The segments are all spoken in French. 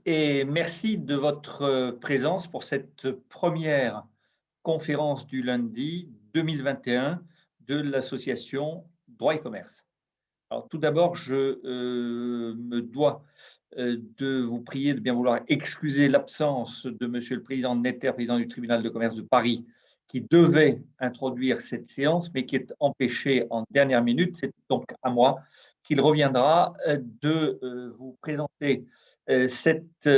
Et merci de votre présence pour cette première conférence du lundi 2021 de l'association Droit et Commerce. Alors tout d'abord, je me dois de vous prier de bien vouloir excuser l'absence de Monsieur le Président Netter, président du tribunal de commerce de Paris, qui devait introduire cette séance, mais qui est empêché en dernière minute. C'est donc à moi qu'il reviendra de vous présenter cette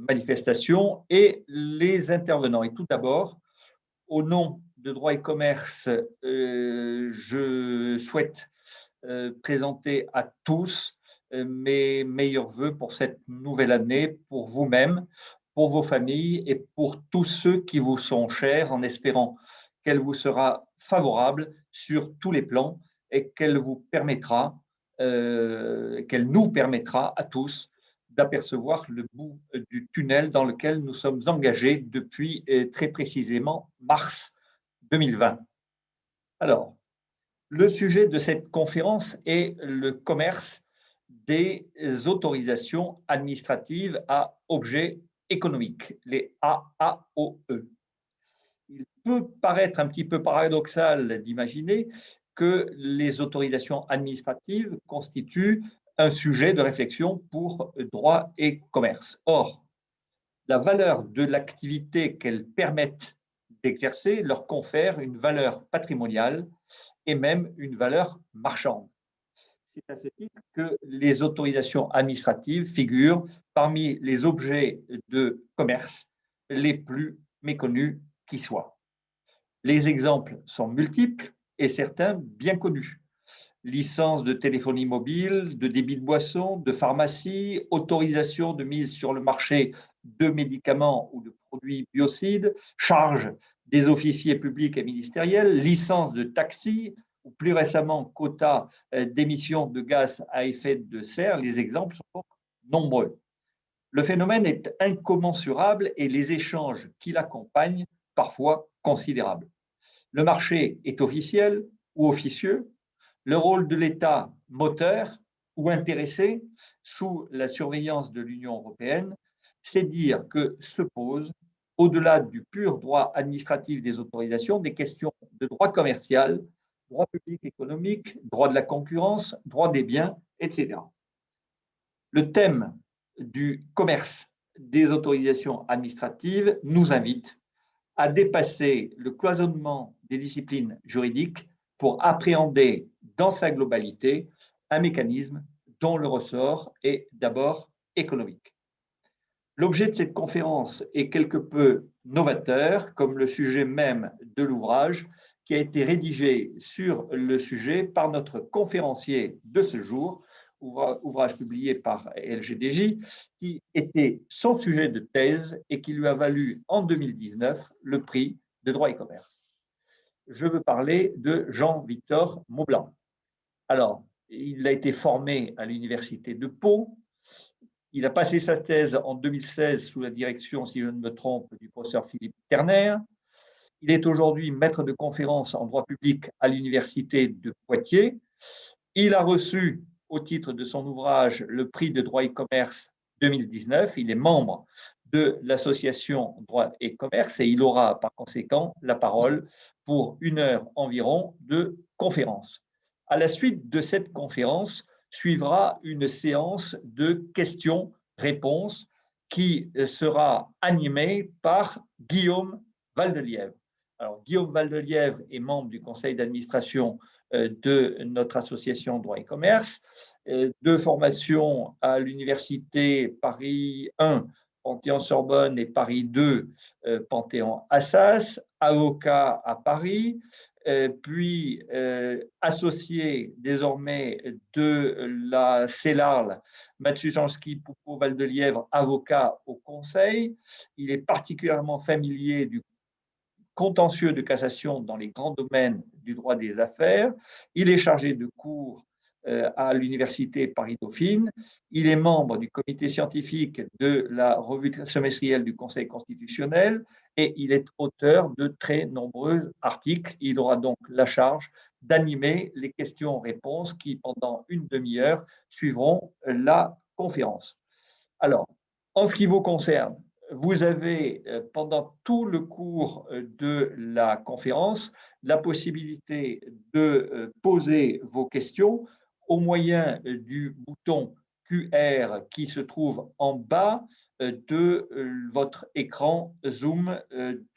manifestation et les intervenants. Et tout d'abord, au nom de Droit et Commerce, je souhaite présenter à tous mes meilleurs voeux pour cette nouvelle année, pour vous-même, pour vos familles et pour tous ceux qui vous sont chers, en espérant qu'elle vous sera favorable sur tous les plans et qu'elle vous permettra, qu'elle nous permettra à tous d'apercevoir le bout du tunnel dans lequel nous sommes engagés depuis très précisément mars 2020. Alors, le sujet de cette conférence est le commerce des autorisations administratives à objet économique, les AAOE. Il peut paraître un petit peu paradoxal d'imaginer que les autorisations administratives constituent un sujet de réflexion pour droit et commerce. Or, la valeur de l'activité qu'elles permettent d'exercer leur confère une valeur patrimoniale et même une valeur marchande. C'est à ce titre que les autorisations administratives figurent parmi les objets de commerce les plus méconnus qui soient. Les exemples sont multiples et certains bien connus. Licence de téléphonie mobile, de débit de boisson, de pharmacie, autorisation de mise sur le marché de médicaments ou de produits biocides, charges des officiers publics et ministériels, licence de taxi, ou plus récemment quota d'émissions de gaz à effet de serre. Les exemples sont nombreux. Le phénomène est incommensurable et les échanges qui l'accompagnent parfois considérables. Le marché est officiel ou officieux. Le rôle de l'État moteur ou intéressé sous la surveillance de l'Union européenne, c'est dire que se posent, au-delà du pur droit administratif des autorisations, des questions de droit commercial, droit public économique, droit de la concurrence, droit des biens, etc. Le thème du commerce des autorisations administratives nous invite à dépasser le cloisonnement des disciplines juridiques pour appréhender dans sa globalité un mécanisme dont le ressort est d'abord économique. L'objet de cette conférence est quelque peu novateur, comme le sujet même de l'ouvrage qui a été rédigé sur le sujet par notre conférencier de ce jour, ouvrage publié par LGDJ, qui était son sujet de thèse et qui lui a valu en 2019 le prix de droit et commerce. Je veux parler de Jean-Victor Maublanc. Alors, il a été formé à l'université de Pau. Il a passé sa thèse en 2016 sous la direction, si je ne me trompe, du professeur Philippe Terner. Il est aujourd'hui maître de conférence en droit public à l'université de Poitiers. Il a reçu, au titre de son ouvrage, le prix de droit et commerce 2019. Il est membre de l'association Droit et Commerce et il aura par conséquent la parole pour 1 heure environ de conférence. À la suite de cette conférence, suivra une séance de questions-réponses qui sera animée par Guillaume Valdelièvre. Alors, Guillaume Valdelièvre est membre du conseil d'administration de notre association Droit et Commerce, de formation à l'université Paris 1, Panthéon-Sorbonne et Paris 2, Panthéon-Assas, avocat à Paris, puis associé désormais de la CELARL, Matsujanski Poupeau Valdelièvre, avocat au Conseil. Il est particulièrement familier du contentieux de cassation dans les grands domaines du droit des affaires. Il est chargé de cours à l'université Paris-Dauphine. Il est membre du comité scientifique de la revue semestrielle du Conseil constitutionnel et il est auteur de très nombreux articles. Il aura donc la charge d'animer les questions-réponses qui, pendant une demi-heure, suivront la conférence. Alors, en ce qui vous concerne, vous avez, pendant tout le cours de la conférence, la possibilité de poser vos questions au moyen du bouton QR qui se trouve en bas de votre écran Zoom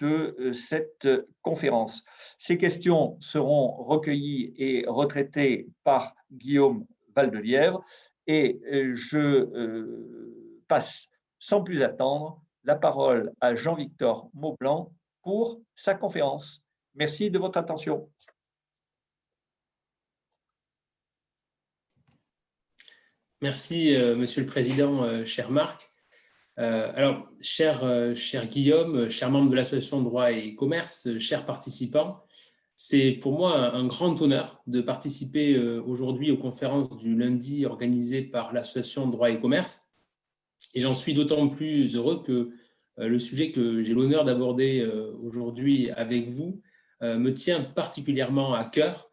de cette conférence. Ces questions seront recueillies et retraitées par Guillaume Valdelièvre et je passe sans plus attendre la parole à Jean-Victor Maublanc pour sa conférence. Merci de votre attention. Merci, Monsieur le Président, cher Marc. Alors, cher Guillaume, cher membre de l'Association Droit et Commerce, chers participants, c'est pour moi un grand honneur de participer aujourd'hui aux conférences du lundi organisées par l'Association Droit et Commerce. Et j'en suis d'autant plus heureux que le sujet que j'ai l'honneur d'aborder aujourd'hui avec vous me tient particulièrement à cœur.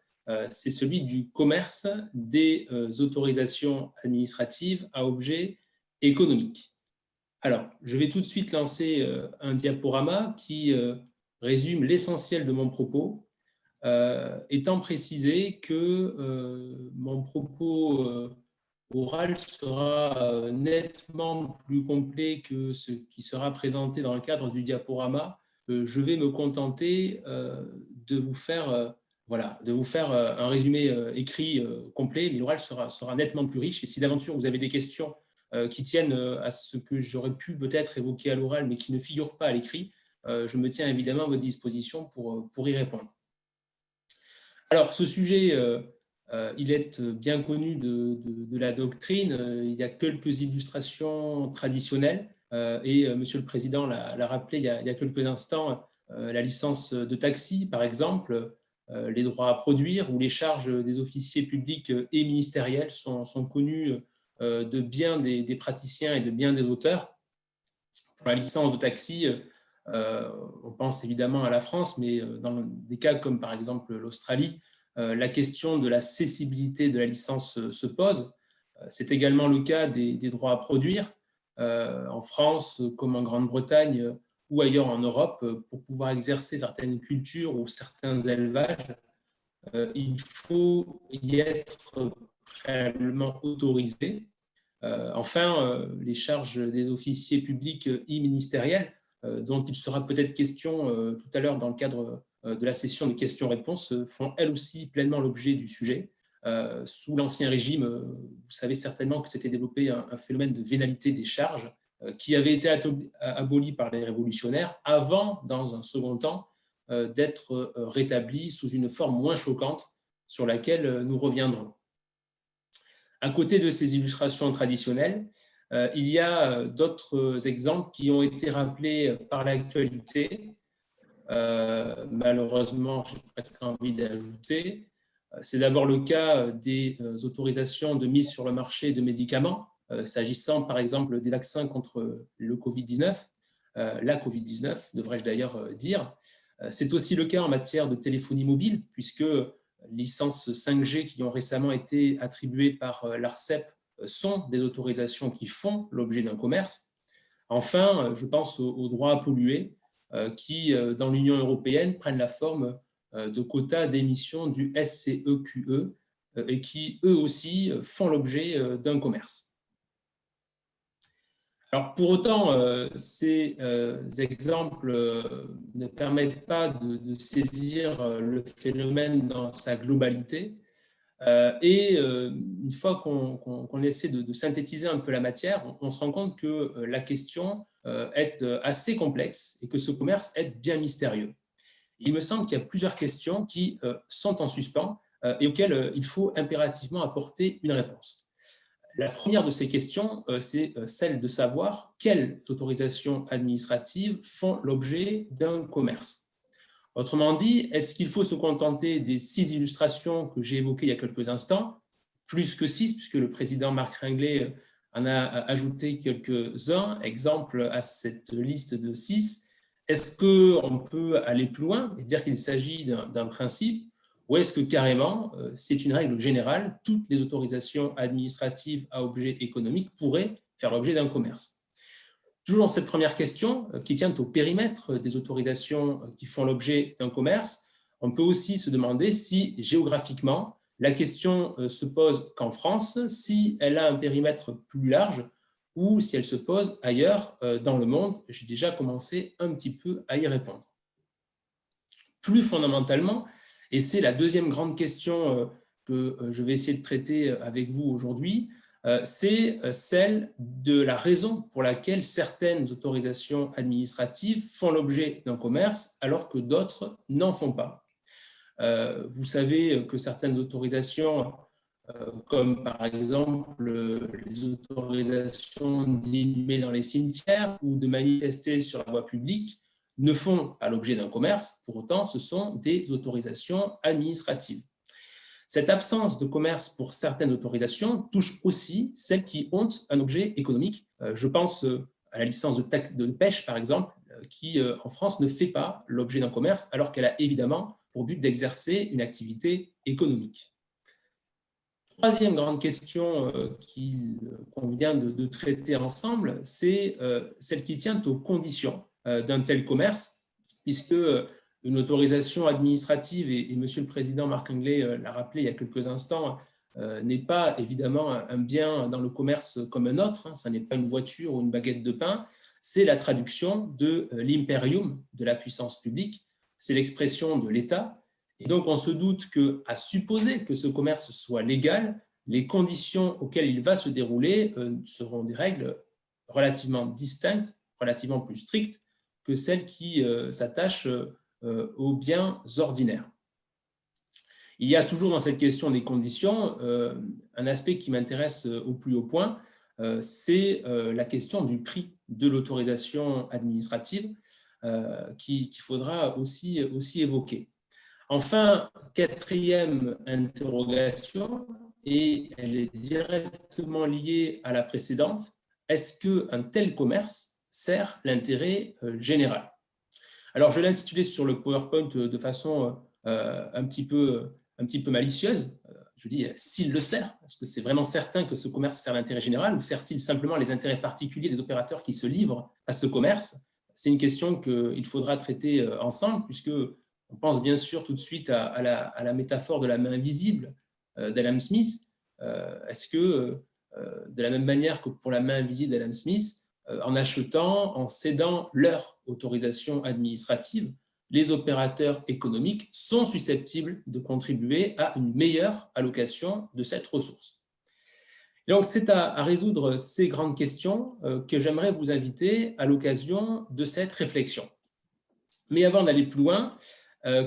C'est celui du commerce des autorisations administratives à objet économique. Alors, je vais tout de suite lancer un diaporama qui résume l'essentiel de mon propos, étant précisé que mon propos oral sera nettement plus complet que ce qui sera présenté dans le cadre du diaporama. Je vais me contenter de vous faire, un résumé écrit complet, mais l'oral sera nettement plus riche. Et si d'aventure vous avez des questions qui tiennent à ce que j'aurais pu peut-être évoquer à l'oral, mais qui ne figurent pas à l'écrit, je me tiens évidemment à votre disposition pour y répondre. Alors, ce sujet, il est bien connu de la doctrine. Il y a quelques illustrations traditionnelles. Et Monsieur le Président l'a rappelé il y a quelques instants, la licence de taxi, par exemple, les droits à produire ou les charges des officiers publics et ministériels sont connus de bien des praticiens et de bien des auteurs. Pour la licence de taxi, on pense évidemment à la France, mais dans des cas comme par exemple l'Australie, la question de la cessibilité de la licence se pose. C'est également le cas des droits à produire en France comme en Grande-Bretagne ou ailleurs en Europe. Pour pouvoir exercer certaines cultures ou certains élevages, il faut y être préalablement autorisé. Enfin, les charges des officiers publics et ministériels, dont il sera peut-être question tout à l'heure dans le cadre de la session de questions-réponses, font elles aussi pleinement l'objet du sujet. Sous l'Ancien Régime, vous savez certainement que s'était développé un phénomène de vénalité des charges qui avait été aboli par les révolutionnaires avant, dans un second temps, d'être rétabli sous une forme moins choquante sur laquelle nous reviendrons. À côté de ces illustrations traditionnelles, il y a d'autres exemples qui ont été rappelés par l'actualité. Malheureusement, j'ai presque envie d'ajouter. C'est d'abord le cas des autorisations de mise sur le marché de médicaments, s'agissant par exemple des vaccins contre le Covid-19, la Covid-19, devrais-je d'ailleurs dire. C'est aussi le cas en matière de téléphonie mobile, puisque licences 5G qui ont récemment été attribuées par l'ARCEP sont des autorisations qui font l'objet d'un commerce. Enfin, je pense aux droits à polluer qui, dans l'Union européenne, prennent la forme de quotas d'émission du SCEQE et qui, eux aussi, font l'objet d'un commerce. Alors, pour autant, ces exemples ne permettent pas de saisir le phénomène dans sa globalité. Et une fois qu'on essaie de synthétiser un peu la matière, on se rend compte que la question est assez complexe et que ce commerce est bien mystérieux. Il me semble qu'il y a plusieurs questions qui sont en suspens et auxquelles il faut impérativement apporter une réponse. La première de ces questions, c'est celle de savoir quelles autorisations administratives font l'objet d'un commerce. Autrement dit, est-ce qu'il faut se contenter des 6 illustrations que j'ai évoquées il y a quelques instants, plus que 6, puisque le président Marc Ringlet en a ajouté quelques-uns, exemples à cette liste de 6. Est-ce qu'on peut aller plus loin et dire qu'il s'agit d'un principe, ou est-ce que carrément, c'est une règle générale, toutes les autorisations administratives à objet économique pourraient faire l'objet d'un commerce. Toujours dans cette première question, qui tient au périmètre des autorisations qui font l'objet d'un commerce, on peut aussi se demander si, géographiquement, la question se pose qu'en France, si elle a un périmètre plus large ou si elle se pose ailleurs dans le monde. J'ai déjà commencé un petit peu à y répondre. Plus fondamentalement, et c'est la deuxième grande question que je vais essayer de traiter avec vous aujourd'hui, c'est celle de la raison pour laquelle certaines autorisations administratives font l'objet d'un commerce alors que d'autres n'en font pas. Vous savez que certaines autorisations, comme par exemple les autorisations d'inhumer dans les cimetières ou de manifester sur la voie publique, ne font pas l'objet d'un commerce. Pour autant, ce sont des autorisations administratives. Cette absence de commerce pour certaines autorisations touche aussi celles qui ont un objet économique. Je pense à la licence de pêche, par exemple, qui, en France, ne fait pas l'objet d'un commerce, alors qu'elle a évidemment pour but d'exercer une activité économique. Troisième grande question qu'on vient de traiter ensemble, c'est celle qui tient aux conditions d'un tel commerce, puisque une autorisation administrative, et Monsieur le Président Marc Anglais l'a rappelé il y a quelques instants, n'est pas évidemment un bien dans le commerce comme un autre, ça n'est pas une voiture ou une baguette de pain, c'est la traduction de l'imperium de la puissance publique, c'est l'expression de l'État. Et donc, on se doute qu'à supposer que ce commerce soit légal, les conditions auxquelles il va se dérouler seront des règles relativement distinctes, relativement plus strictes que celles qui s'attachent aux biens ordinaires. Il y a toujours dans cette question des conditions un aspect qui m'intéresse au plus haut point, c'est la question du prix de l'autorisation administrative qu'il faudra aussi évoquer. Enfin, quatrième interrogation, et elle est directement liée à la précédente, est-ce qu'un tel commerce sert l'intérêt général? Alors, je l'ai intitulé sur le PowerPoint de façon un petit peu malicieuse. Je dis s'il le sert, est-ce que c'est vraiment certain que ce commerce sert l'intérêt général ou sert-il simplement les intérêts particuliers des opérateurs qui se livrent à ce commerce? C'est une question qu'il faudra traiter ensemble, puisque on pense bien sûr tout de suite à la métaphore de la main invisible d'Adam Smith. Est-ce que, de la même manière que pour la main invisible d'Adam Smith, en achetant, en cédant leur autorisation administrative, les opérateurs économiques sont susceptibles de contribuer à une meilleure allocation de cette ressource? Et donc, c'est à résoudre ces grandes questions que j'aimerais vous inviter à l'occasion de cette réflexion. Mais avant d'aller plus loin,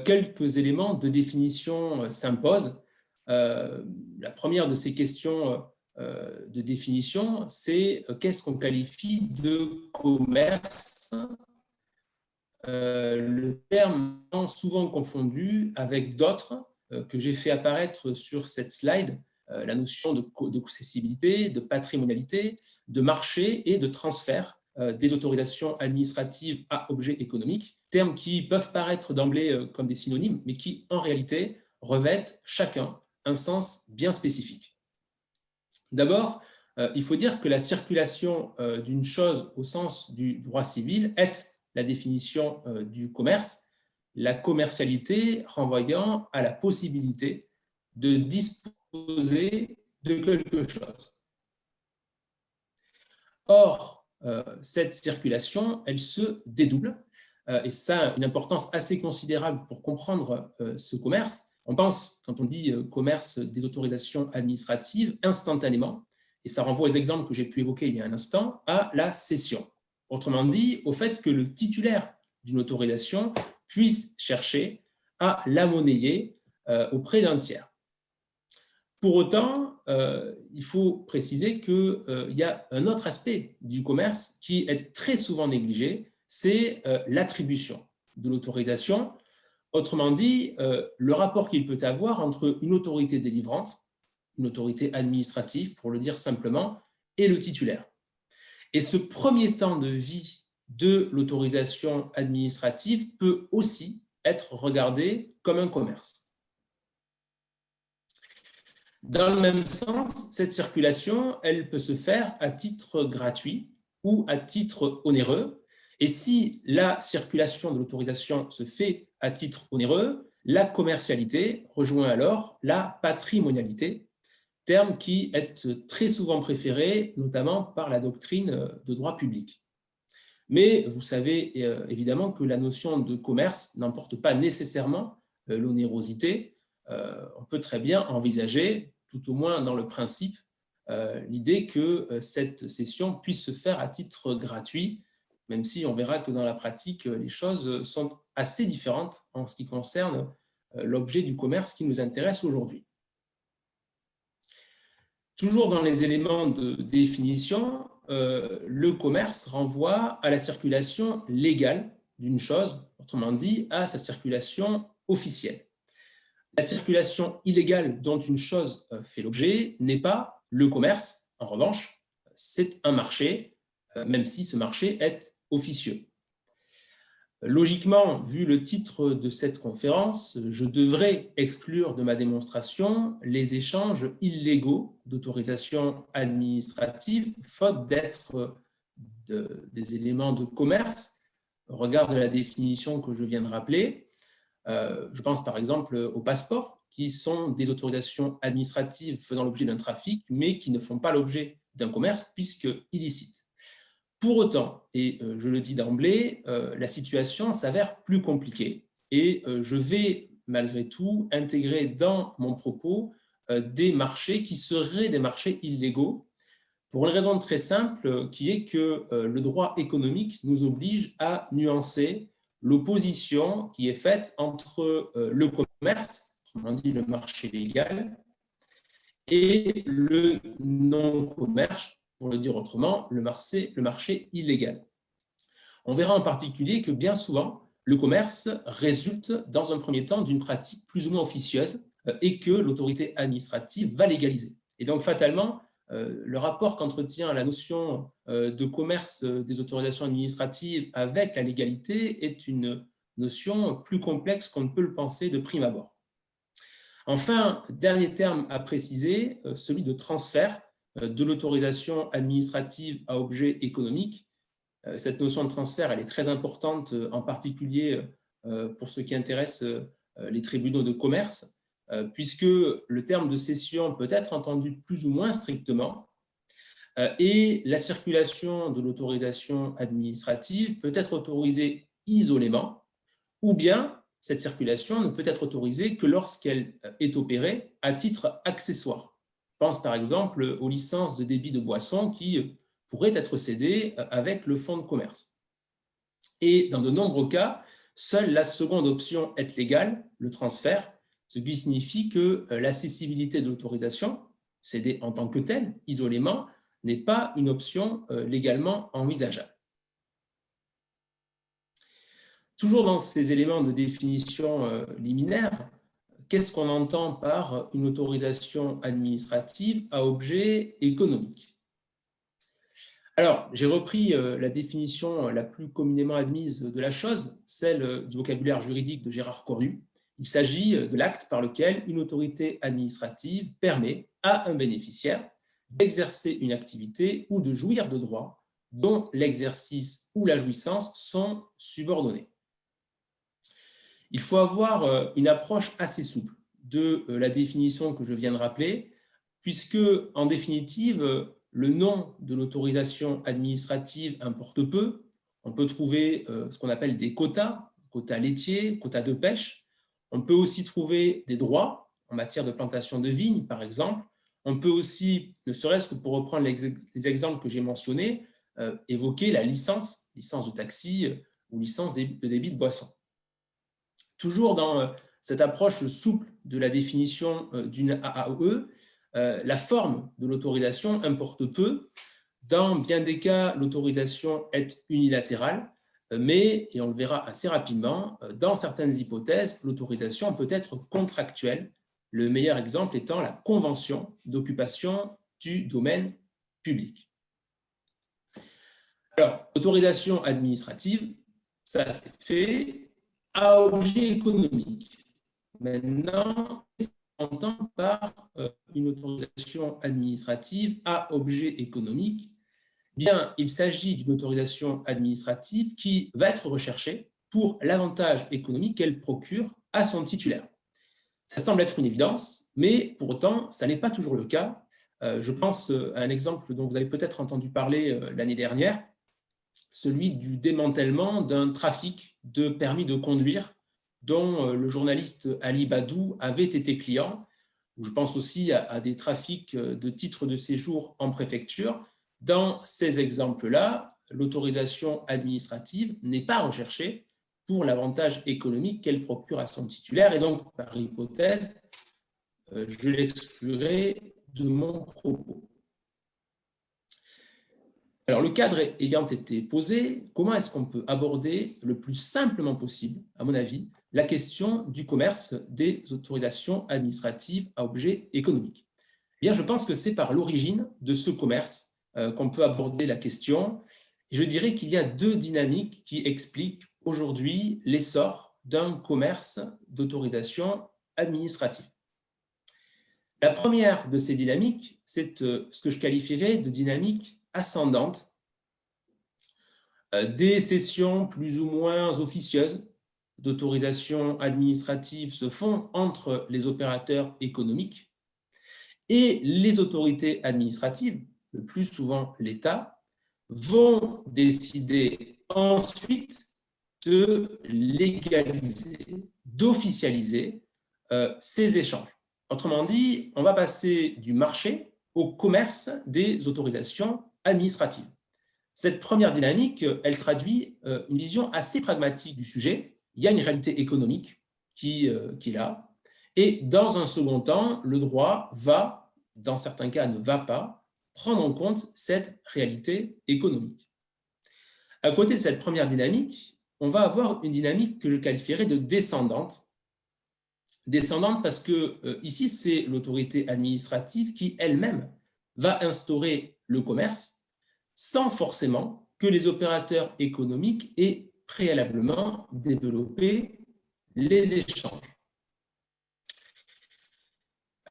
quelques éléments de définition s'imposent. La première de ces questions de définition, c'est qu'est-ce qu'on qualifie de commerce? Le terme est souvent confondu avec d'autres que j'ai fait apparaître sur cette slide, la notion de cessibilité, de patrimonialité, de marché et de transfert des autorisations administratives à objet économique, termes qui peuvent paraître d'emblée comme des synonymes, mais qui en réalité revêtent chacun un sens bien spécifique. D'abord, il faut dire que la circulation d'une chose au sens du droit civil est la définition du commerce, la commercialité renvoyant à la possibilité de disposer de quelque chose. Or, cette circulation, elle se dédouble, et ça a une importance assez considérable pour comprendre ce commerce. On pense, quand on dit commerce des autorisations administratives, instantanément, et ça renvoie aux exemples que j'ai pu évoquer il y a un instant, à la cession. Autrement dit, au fait que le titulaire d'une autorisation puisse chercher à la monnayer auprès d'un tiers. Pour autant, il faut préciser qu'il y a un autre aspect du commerce qui est très souvent négligé, c'est l'attribution de l'autorisation. Autrement dit, le rapport qu'il peut avoir entre une autorité délivrante, une autorité administrative, pour le dire simplement, et le titulaire. Et ce premier temps de vie de l'autorisation administrative peut aussi être regardé comme un commerce. Dans le même sens, cette circulation, elle peut se faire à titre gratuit ou à titre onéreux. Et si la circulation de l'autorisation se fait à titre onéreux, la commercialité rejoint alors la patrimonialité, terme qui est très souvent préféré, notamment par la doctrine de droit public. Mais vous savez évidemment que la notion de commerce n'emporte pas nécessairement l'onérosité. On peut très bien envisager, tout au moins dans le principe, l'idée que cette cession puisse se faire à titre gratuit, même si on verra que dans la pratique, les choses sont assez différentes en ce qui concerne l'objet du commerce qui nous intéresse aujourd'hui. Toujours dans les éléments de définition, le commerce renvoie à la circulation légale d'une chose, autrement dit, à sa circulation officielle. La circulation illégale dont une chose fait l'objet n'est pas le commerce. En revanche, c'est un marché, même si ce marché est officieux. Logiquement, vu le titre de cette conférence, je devrais exclure de ma démonstration les échanges illégaux d'autorisation administrative, faute d'être des éléments de commerce, au regard de la définition que je viens de rappeler. Je pense par exemple aux passeports, qui sont des autorisations administratives faisant l'objet d'un trafic, mais qui ne font pas l'objet d'un commerce, puisque illicites. Pour autant, et je le dis d'emblée, la situation s'avère plus compliquée et je vais malgré tout intégrer dans mon propos des marchés qui seraient des marchés illégaux pour une raison très simple qui est que le droit économique nous oblige à nuancer l'opposition qui est faite entre le commerce, autrement dit le marché légal, et le non-commerce, pour le dire autrement, le marché illégal. On verra en particulier que bien souvent, le commerce résulte dans un premier temps d'une pratique plus ou moins officieuse et que l'autorité administrative va légaliser. Et donc fatalement, le rapport qu'entretient la notion de commerce des autorisations administratives avec la légalité est une notion plus complexe qu'on ne peut le penser de prime abord. Enfin, dernier terme à préciser, celui de transfert de l'autorisation administrative à objet économique. Cette notion de transfert, elle est très importante, en particulier pour ce qui intéresse les tribunaux de commerce, puisque le terme de cession peut être entendu plus ou moins strictement, et la circulation de l'autorisation administrative peut être autorisée isolément, ou bien cette circulation ne peut être autorisée que lorsqu'elle est opérée à titre accessoire. Je pense par exemple aux licences de débit de boissons qui pourraient être cédées avec le fonds de commerce. Et dans de nombreux cas, seule la seconde option est légale, le transfert, ce qui signifie que la cessibilité de l'autorisation, cédée en tant que telle, isolément, n'est pas une option légalement envisageable. Toujours dans ces éléments de définition liminaire, qu'est-ce qu'on entend par une autorisation administrative à objet économique? Alors, j'ai repris la définition la plus communément admise de la chose, celle du vocabulaire juridique de Gérard Cornu. Il s'agit de l'acte par lequel une autorité administrative permet à un bénéficiaire d'exercer une activité ou de jouir de droits dont l'exercice ou la jouissance sont subordonnés. Il faut avoir une approche assez souple de la définition que je viens de rappeler, puisque, en définitive, le nom de l'autorisation administrative importe peu. On peut trouver ce qu'on appelle des quotas laitiers, quotas de pêche. On peut aussi trouver des droits en matière de plantation de vignes, par exemple. On peut aussi, ne serait-ce que pour reprendre les exemples que j'ai mentionnés, évoquer la licence de taxi ou licence de débit de boisson. Toujours dans cette approche souple de la définition d'une AAE, la forme de l'autorisation importe peu. Dans bien des cas, l'autorisation est unilatérale, mais, et on le verra assez rapidement, dans certaines hypothèses, l'autorisation peut être contractuelle, le meilleur exemple étant la convention d'occupation du domaine public. Alors, autorisation administrative, ça c'est fait, à objet économique. Maintenant, qu'est-ce entend par une autorisation administrative à objet économique? Bien, il s'agit d'une autorisation administrative qui va être recherchée pour l'avantage économique qu'elle procure à son titulaire. Ça semble être une évidence, mais pour autant, ça n'est pas toujours le cas. Je pense à un exemple dont vous avez peut-être entendu parler l'année dernière, celui du démantèlement d'un trafic de permis de conduire dont le journaliste Ali Badou avait été client. Je pense aussi à des trafics de titres de séjour en préfecture. Dans ces exemples-là, l'autorisation administrative n'est pas recherchée pour l'avantage économique qu'elle procure à son titulaire, et donc, par hypothèse, je l'exclurai de mon propos. Alors, le cadre ayant été posé, comment est-ce qu'on peut aborder le plus simplement possible, à mon avis, la question du commerce des autorisations administratives à objet économique? Eh bien, je pense que c'est par l'origine de ce commerce qu'on peut aborder la question. Et je dirais qu'il y a deux dynamiques qui expliquent aujourd'hui l'essor d'un commerce d'autorisation administrative. La première de ces dynamiques, c'est ce que je qualifierais de dynamique ascendante. Des cessions plus ou moins officieuses d'autorisation administrative se font entre les opérateurs économiques et les autorités administratives, le plus souvent l'État, vont décider ensuite de légaliser, d'officialiser ces échanges. Autrement dit, on va passer du marché au commerce des autorisations administratives. Cette première dynamique, elle traduit une vision assez pragmatique du sujet. Il y a une réalité économique qui est là. Et dans un second temps, le droit va, dans certains cas ne va pas, prendre en compte cette réalité économique. À côté de cette première dynamique, on va avoir une dynamique que je qualifierais de descendante. Descendante parce que ici, c'est l'autorité administrative qui elle-même va instaurer le commerce sans forcément que les opérateurs économiques aient préalablement développé les échanges.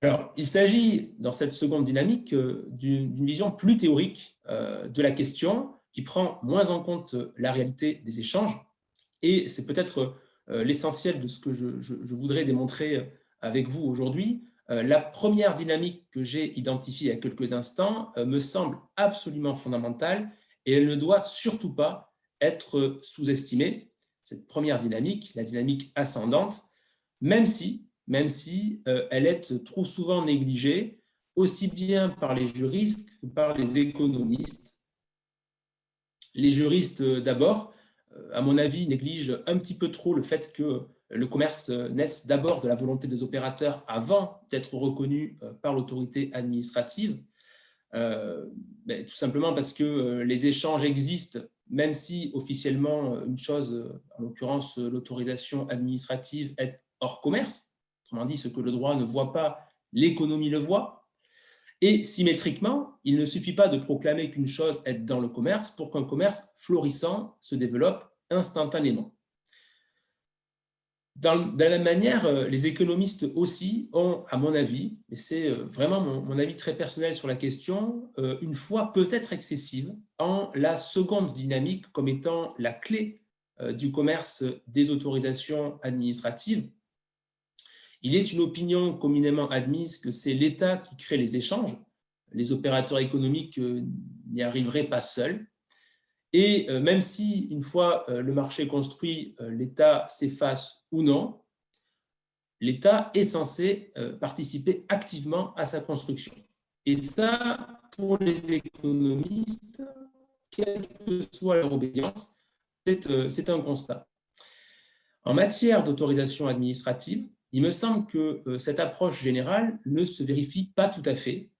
Alors, il s'agit, dans cette seconde dynamique, d'une vision plus théorique de la question, qui prend moins en compte la réalité des échanges, et c'est peut-être l'essentiel de ce que je voudrais démontrer avec vous aujourd'hui. La première dynamique que j'ai identifiée il y a quelques instants me semble absolument fondamentale et elle ne doit surtout pas être sous-estimée. Cette première dynamique, la dynamique ascendante, même si elle est trop souvent négligée, aussi bien par les juristes que par les économistes. Les juristes, d'abord, à mon avis, négligent un petit peu trop le fait que le commerce naisse d'abord de la volonté des opérateurs avant d'être reconnu par l'autorité administrative, tout simplement parce que les échanges existent, même si officiellement une chose, en l'occurrence l'autorisation administrative, est hors commerce. Autrement dit, ce que le droit ne voit pas, l'économie le voit. Et symétriquement, il ne suffit pas de proclamer qu'une chose est dans le commerce pour qu'un commerce florissant se développe instantanément. De la même manière, les économistes aussi ont, à mon avis, et c'est vraiment mon avis très personnel sur la question, une foi peut-être excessive en la seconde dynamique comme étant la clé du commerce des autorisations administratives. Il est une opinion communément admise que c'est l'État qui crée les échanges. Les opérateurs économiques n'y arriveraient pas seuls. Et même si, une fois le marché construit, l'État s'efface ou non, l'État est censé participer activement à sa construction. Et ça, pour les économistes, quelle que soit leur obédience, c'est un constat. En matière d'autorisation administrative, il me semble que cette approche générale ne se vérifie pas tout à fait,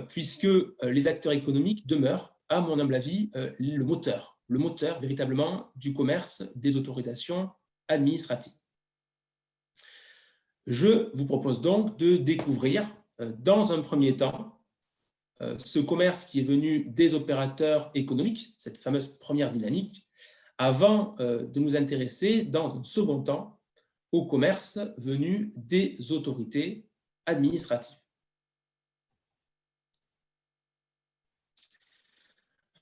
puisque les acteurs économiques demeurent, à mon humble avis, le moteur véritablement du commerce des autorisations administratives. Je vous propose donc de découvrir, dans un premier temps, ce commerce qui est venu des opérateurs économiques, cette fameuse première dynamique, avant de nous intéresser, dans un second temps, au commerce venu des autorités administrative.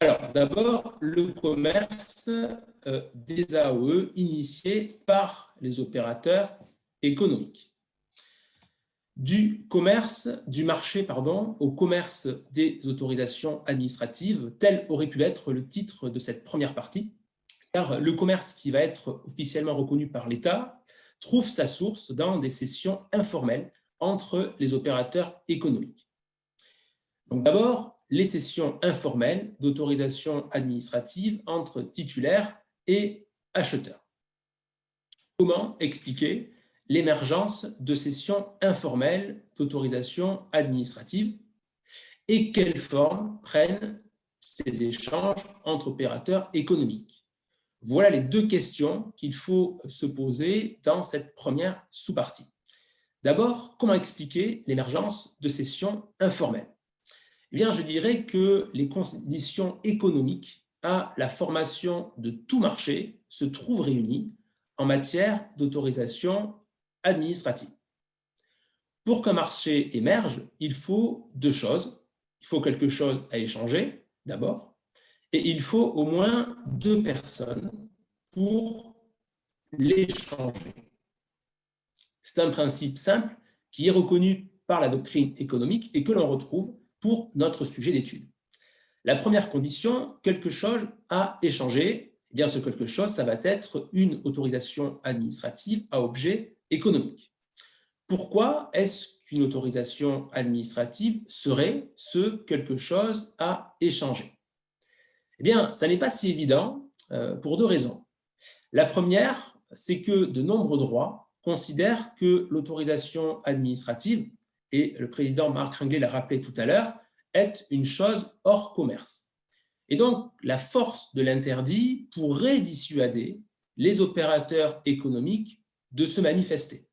Alors, d'abord, le commerce des AOE initiés par les opérateurs économiques. Du marché au commerce des autorisations administratives, tel aurait pu être le titre de cette première partie, car le commerce qui va être officiellement reconnu par l'État trouve sa source dans des cessions informelles entre les opérateurs économiques. Donc d'abord, les cessions informelles d'autorisation administrative entre titulaires et acheteurs. Comment expliquer l'émergence de cessions informelles d'autorisation administrative et quelle forme prennent ces échanges entre opérateurs économiques? Voilà les deux questions qu'il faut se poser dans cette première sous-partie. D'abord, comment expliquer l'émergence de cessions informelles? Eh bien, je dirais que les conditions économiques à la formation de tout marché se trouvent réunies en matière d'autorisation administrative. Pour qu'un marché émerge, il faut deux choses. Il faut quelque chose à échanger, d'abord, et il faut au moins deux personnes pour l'échanger. C'est un principe simple qui est reconnu par la doctrine économique et que l'on retrouve pour notre sujet d'étude. La première condition, quelque chose à échanger, eh bien ce quelque chose, ça va être une autorisation administrative à objet économique. Pourquoi est-ce qu'une autorisation administrative serait ce quelque chose à échanger? Eh bien, ça n'est pas si évident pour deux raisons. La première, c'est que de nombreux droits considèrent que l'autorisation administrative, et le président Marc Ringlet l'a rappelé tout à l'heure, est une chose hors commerce. Et donc, la force de l'interdit pourrait dissuader les opérateurs économiques de se manifester.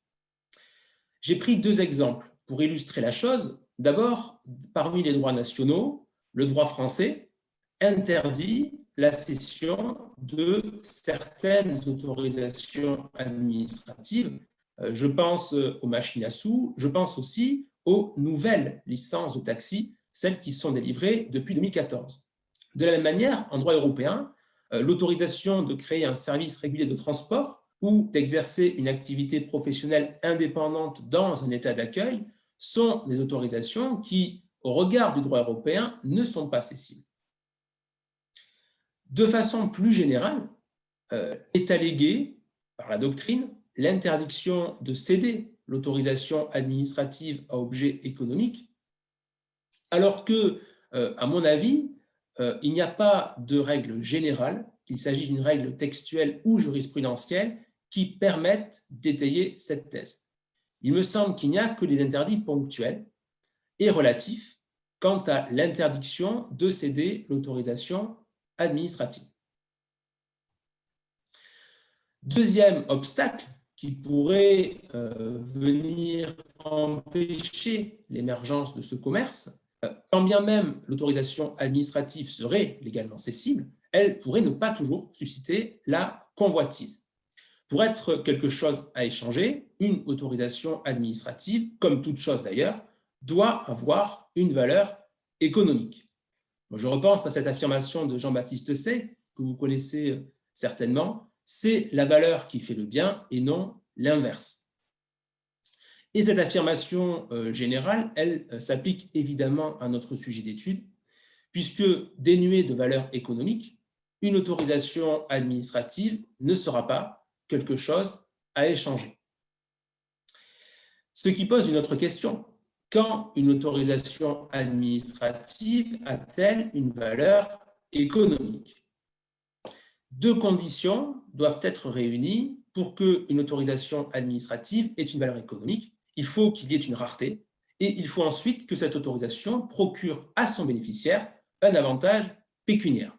J'ai pris deux exemples pour illustrer la chose. D'abord, parmi les droits nationaux, le droit français interdit la cession de certaines autorisations administratives. Je pense aux machines à sous, je pense aussi aux nouvelles licences de taxi, celles qui sont délivrées depuis 2014. De la même manière, en droit européen, l'autorisation de créer un service régulier de transport ou d'exercer une activité professionnelle indépendante dans un état d'accueil sont des autorisations qui, au regard du droit européen, ne sont pas cessibles. De façon plus générale, est alléguée par la doctrine l'interdiction de céder l'autorisation administrative à objet économique, alors que, à mon avis, il n'y a pas de règle générale, qu'il s'agisse d'une règle textuelle ou jurisprudentielle, qui permettent d'étayer cette thèse. Il me semble qu'il n'y a que des interdits ponctuels et relatifs quant à l'interdiction de céder l'autorisation administrative. Deuxième obstacle qui pourrait venir empêcher l'émergence de ce commerce, quand bien même l'autorisation administrative serait légalement cessible, elle pourrait ne pas toujours susciter la convoitise. Pour être quelque chose à échanger, une autorisation administrative, comme toute chose d'ailleurs, doit avoir une valeur économique. Je repense à cette affirmation de Jean-Baptiste Say, que vous connaissez certainement, c'est la valeur qui fait le bien et non l'inverse. Et cette affirmation générale, elle s'applique évidemment à notre sujet d'étude, puisque dénuée de valeur économique, une autorisation administrative ne sera pas quelque chose à échanger. Ce qui pose une autre question. Quand une autorisation administrative a-t-elle une valeur économique? Deux conditions doivent être réunies pour qu'une autorisation administrative ait une valeur économique. Il faut qu'il y ait une rareté et il faut ensuite que cette autorisation procure à son bénéficiaire un avantage pécuniaire.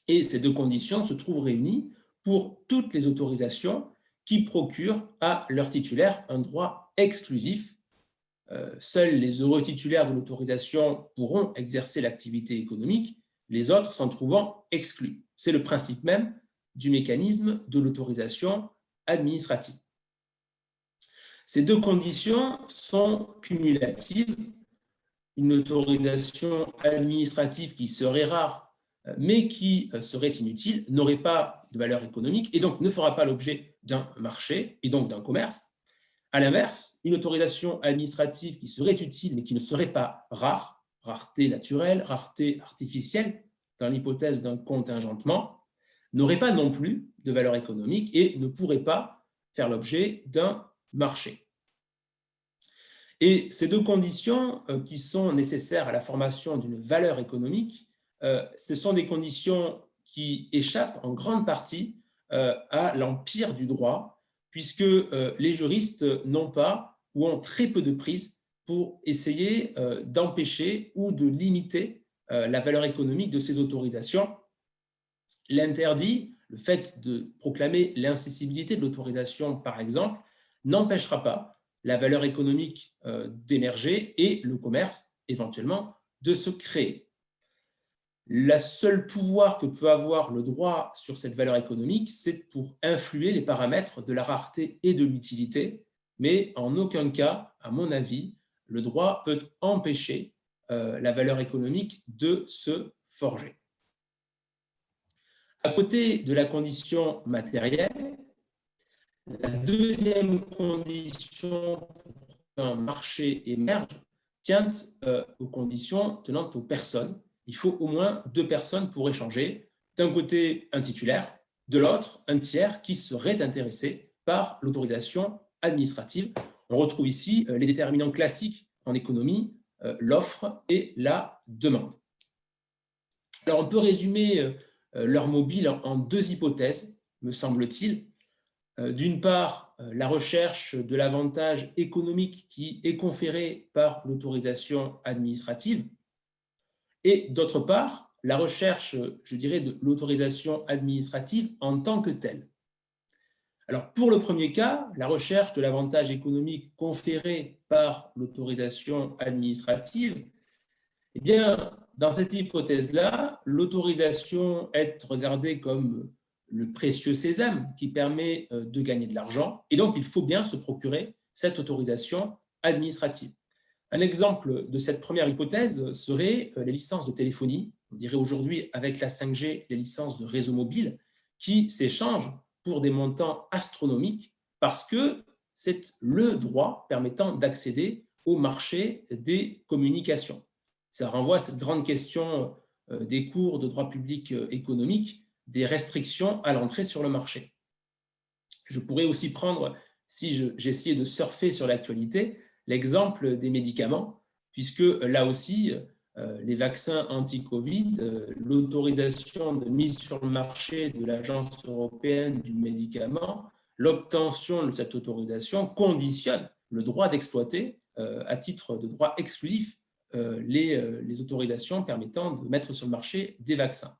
Et ces deux conditions se trouvent réunies pour toutes les autorisations qui procurent à leur titulaire un droit exclusif. Seuls les heureux titulaires de l'autorisation pourront exercer l'activité économique, les autres s'en trouvant exclus. C'est le principe même du mécanisme de l'autorisation administrative. Ces deux conditions sont cumulatives. Une autorisation administrative qui serait rare, mais qui serait inutile, n'aurait pas de valeur économique et donc ne fera pas l'objet d'un marché et donc d'un commerce. À l'inverse, une autorisation administrative qui serait utile, mais qui ne serait pas rare, rareté naturelle, rareté artificielle, dans l'hypothèse d'un contingentement, n'aurait pas non plus de valeur économique et ne pourrait pas faire l'objet d'un marché. Et ces deux conditions qui sont nécessaires à la formation d'une valeur économique, ce sont des conditions qui échappent en grande partie à l'empire du droit, puisque les juristes n'ont pas ou ont très peu de prise pour essayer d'empêcher ou de limiter la valeur économique de ces autorisations. L'interdit, le fait de proclamer l'incessibilité de l'autorisation, par exemple, n'empêchera pas la valeur économique d'émerger et le commerce, éventuellement, de se créer. Le seul pouvoir que peut avoir le droit sur cette valeur économique, c'est pour influer les paramètres de la rareté et de l'utilité, mais en aucun cas, à mon avis, le droit peut empêcher la valeur économique de se forger. À côté de la condition matérielle, la deuxième condition pour qu'un marché émerge tient aux conditions tenant aux personnes. Il faut au moins 2 personnes pour échanger. D'un côté, un titulaire, de l'autre, un tiers qui serait intéressé par l'autorisation administrative. On retrouve ici les déterminants classiques en économie, l'offre et la demande. Alors, on peut résumer leur mobile en 2 hypothèses, me semble-t-il. D'une part, la recherche de l'avantage économique qui est conféré par l'autorisation administrative, et d'autre part, la recherche, je dirais, de l'autorisation administrative en tant que telle. Alors, pour le premier cas, la recherche de l'avantage économique conféré par l'autorisation administrative, eh bien, dans cette hypothèse-là, l'autorisation est regardée comme le précieux sésame qui permet de gagner de l'argent, et donc il faut bien se procurer cette autorisation administrative. Un exemple de cette première hypothèse serait les licences de téléphonie, on dirait aujourd'hui avec la 5G les licences de réseau mobile, qui s'échangent pour des montants astronomiques parce que c'est le droit permettant d'accéder au marché des communications. Ça renvoie à cette grande question des cours de droit public économique, des restrictions à l'entrée sur le marché. Je pourrais aussi prendre, si j'essayais de surfer sur l'actualité, l'exemple des médicaments, puisque là aussi, les vaccins anti-Covid, l'autorisation de mise sur le marché de l'Agence européenne du médicament, l'obtention de cette autorisation conditionne le droit d'exploiter, à titre de droit exclusif, les autorisations permettant de mettre sur le marché des vaccins.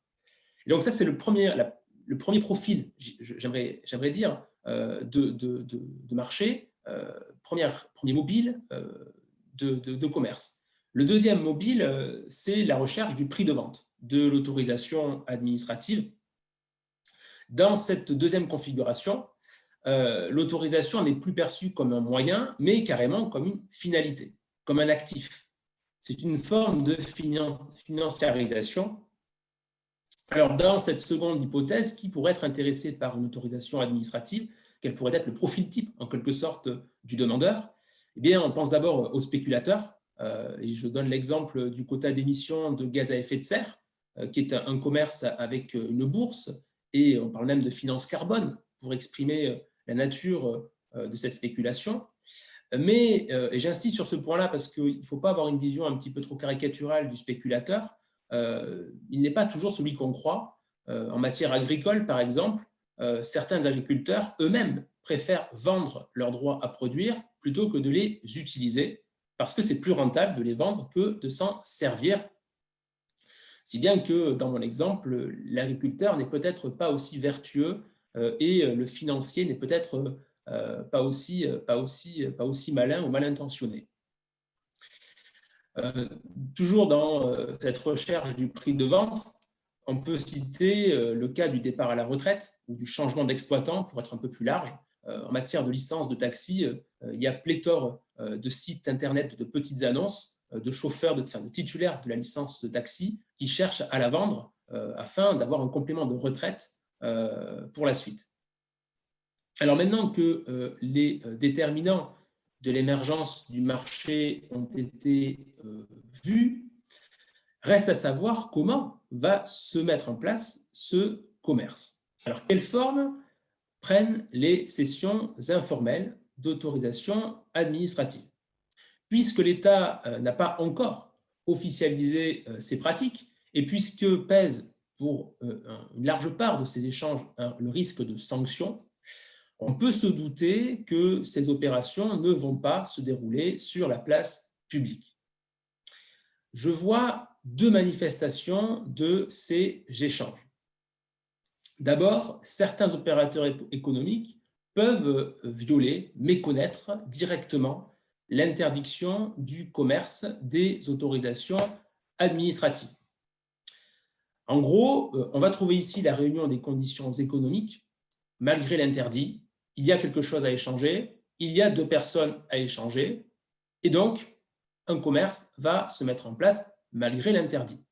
Et donc ça, c'est le premier profil, j'aimerais dire, de marché, premier mobile de commerce. Le deuxième mobile, c'est la recherche du prix de vente de l'autorisation administrative. Dans cette deuxième configuration, l'autorisation n'est plus perçue comme un moyen, mais carrément comme une finalité, comme un actif. C'est une forme de financiarisation. Alors, dans cette seconde hypothèse, qui pourrait être intéressé par une autorisation administrative, quel pourrait être le profil type, en quelque sorte, du demandeur? Eh bien, on pense d'abord aux spéculateurs. Et je donne l'exemple du quota d'émission de gaz à effet de serre, qui est un commerce avec une bourse, et on parle même de finance carbone pour exprimer la nature de cette spéculation. Mais, et j'insiste sur ce point-là parce qu'il ne faut pas avoir une vision un petit peu trop caricaturale du spéculateur. Il n'est pas toujours celui qu'on croit. En matière agricole, par exemple, certains agriculteurs eux-mêmes préfèrent vendre leurs droits à produire plutôt que de les utiliser, parce que c'est plus rentable de les vendre que de s'en servir. Si bien que, dans mon exemple, l'agriculteur n'est peut-être pas aussi vertueux et le financier n'est peut-être pas aussi malin ou mal intentionné. Toujours dans cette recherche du prix de vente, on peut citer le cas du départ à la retraite ou du changement d'exploitant pour être un peu plus large. en matière de licence de taxi, il y a pléthore de sites internet de petites annonces de chauffeurs, de titulaires de la licence de taxi qui cherchent à la vendre afin d'avoir un complément de retraite pour la suite. Alors maintenant que les déterminants de l'émergence du marché ont été vus, reste à savoir comment va se mettre en place ce commerce. Alors, quelle forme prennent les cessions informelles d'autorisation administrative? Puisque l'État n'a pas encore officialisé ces pratiques et puisque pèse pour une large part de ces échanges le risque de sanctions, on peut se douter que ces opérations ne vont pas se dérouler sur la place publique. Je vois deux manifestations de ces échanges. D'abord, certains opérateurs économiques peuvent violer, méconnaître directement l'interdiction du commerce des autorisations administratives. En gros, on va trouver ici la réunion des conditions économiques. Malgré l'interdit, il y a quelque chose à échanger, il y a deux personnes à échanger, et donc un commerce va se mettre en place malgré l'interdit.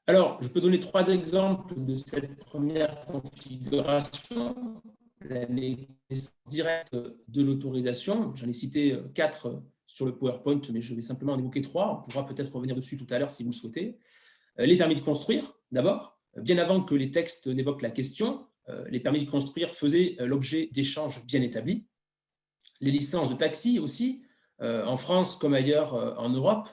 Alors, je peux donner trois exemples de cette première configuration, la naissance directe de l'autorisation. J'en ai cité 4 sur le PowerPoint, mais je vais simplement en évoquer 3. On pourra peut-être revenir dessus tout à l'heure si vous le souhaitez. Les permis de construire, d'abord. Bien avant que les textes n'évoquent la question, les permis de construire faisaient l'objet d'échanges bien établis. Les licences de taxi aussi, en France comme ailleurs en Europe,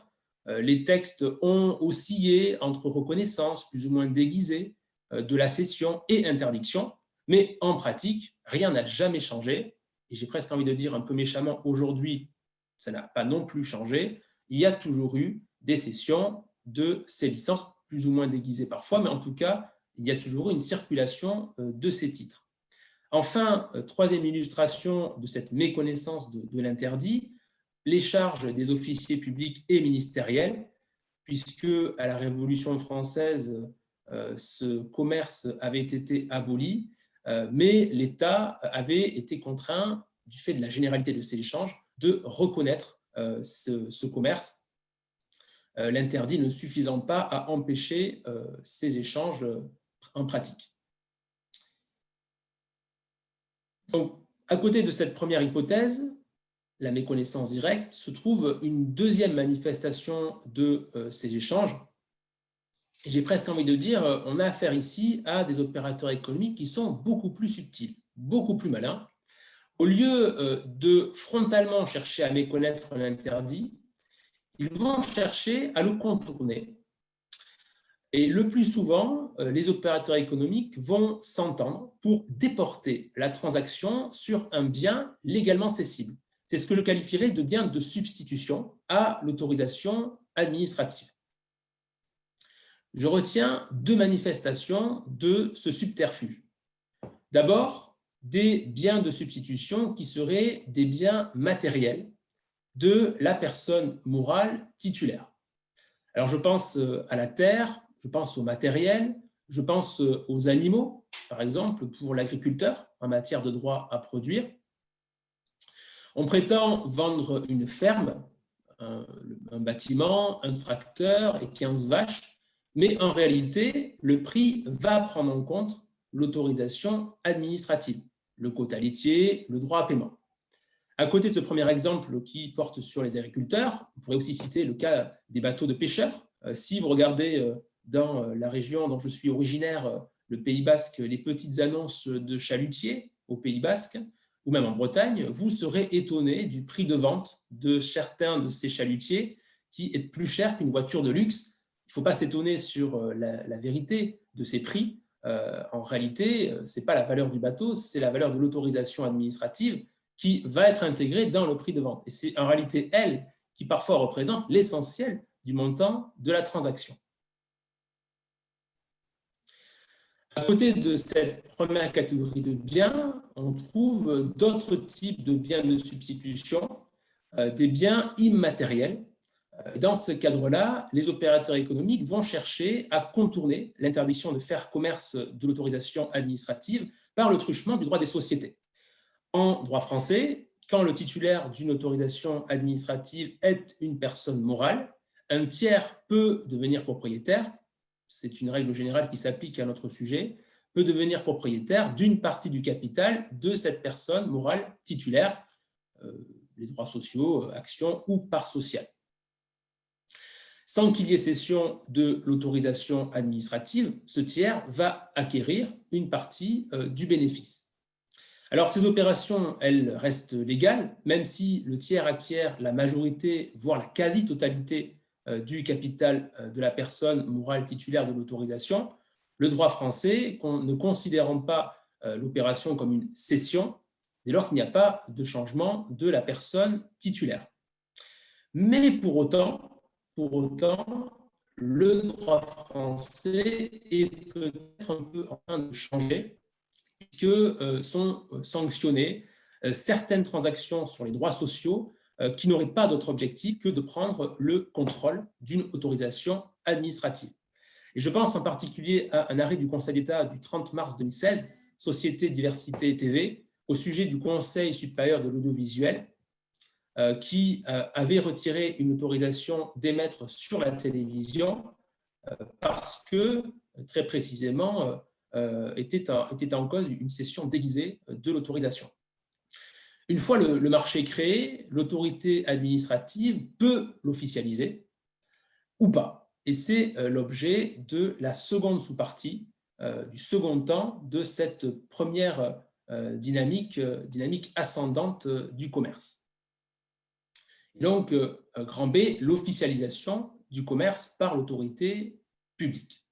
les textes ont oscillé entre reconnaissance plus ou moins déguisée de la cession et interdiction, mais en pratique, rien n'a jamais changé. Et j'ai presque envie de dire un peu méchamment, aujourd'hui, ça n'a pas non plus changé. Il y a toujours eu des cessions de ces licences, plus ou moins déguisées parfois, mais en tout cas, il y a toujours eu une circulation de ces titres. Enfin, troisième illustration de cette méconnaissance de l'interdit, les charges des officiers publics et ministériels, puisque à la Révolution française, ce commerce avait été aboli, mais l'État avait été contraint, du fait de la généralité de ces échanges, de reconnaître ce commerce, l'interdit ne suffisant pas à empêcher ces échanges en pratique. Donc, à côté de cette première hypothèse, la méconnaissance directe, se trouve une deuxième manifestation de ces échanges. Et j'ai presque envie de dire, on a affaire ici à des opérateurs économiques qui sont beaucoup plus subtils, beaucoup plus malins. Au lieu de frontalement chercher à méconnaître l'interdit, ils vont chercher à le contourner. Et le plus souvent, les opérateurs économiques vont s'entendre pour déporter la transaction sur un bien légalement cessible. C'est ce que je qualifierais de bien de substitution à l'autorisation administrative. Je retiens deux manifestations de ce subterfuge. D'abord, des biens de substitution qui seraient des biens matériels de la personne morale titulaire. Alors, je pense à la terre, je pense au matériel, je pense aux animaux, par exemple, pour l'agriculteur en matière de droit à produire. On prétend vendre une ferme, un bâtiment, un tracteur et 15 vaches, mais en réalité, le prix va prendre en compte l'autorisation administrative, le quota laitier, le droit à paiement. À côté de ce premier exemple qui porte sur les agriculteurs, on pourrait aussi citer le cas des bateaux de pêcheurs. Si vous regardez dans la région dont je suis originaire, le Pays Basque, les petites annonces de chalutiers au Pays Basque, ou même en Bretagne, vous serez étonné du prix de vente de certains de ces chalutiers qui est plus cher qu'une voiture de luxe. Il ne faut pas s'étonner sur la vérité de ces prix. En réalité, ce n'est pas la valeur du bateau, c'est la valeur de l'autorisation administrative qui va être intégrée dans le prix de vente. Et c'est en réalité elle qui parfois représente l'essentiel du montant de la transaction. À côté de cette première catégorie de biens, on trouve d'autres types de biens de substitution, des biens immatériels. Dans ce cadre-là, les opérateurs économiques vont chercher à contourner l'interdiction de faire commerce de l'autorisation administrative par le truchement du droit des sociétés. En droit français, quand le titulaire d'une autorisation administrative est une personne morale, un tiers peut devenir propriétaire, c'est une règle générale qui s'applique à notre sujet, peut devenir propriétaire d'une partie du capital de cette personne morale titulaire, les droits sociaux, actions ou parts sociales. Sans qu'il y ait cession de l'autorisation administrative, ce tiers va acquérir une partie du bénéfice. Alors, ces opérations, elles restent légales, même si le tiers acquiert la majorité, voire la quasi-totalité du capital de la personne morale titulaire de l'autorisation. Le droit français, ne considérant pas l'opération comme une cession, dès lors qu'il n'y a pas de changement de la personne titulaire. Mais pour autant, le droit français est peut-être un peu en train de changer, puisque sont sanctionnées certaines transactions sur les droits sociaux qui n'auraient pas d'autre objectif que de prendre le contrôle d'une autorisation administrative. Et je pense en particulier à un arrêt du Conseil d'État du 30 mars 2016, Société Diversité TV, au sujet du Conseil supérieur de l'audiovisuel, qui avait retiré une autorisation d'émettre sur la télévision parce que, très précisément, était en cause une cession déguisée de l'autorisation. Une fois le marché créé, l'autorité administrative peut l'officialiser ou pas. Et c'est l'objet de la seconde sous-partie, du second temps de cette première dynamique ascendante du commerce. Donc, grand B, l'officialisation du commerce par l'autorité publique.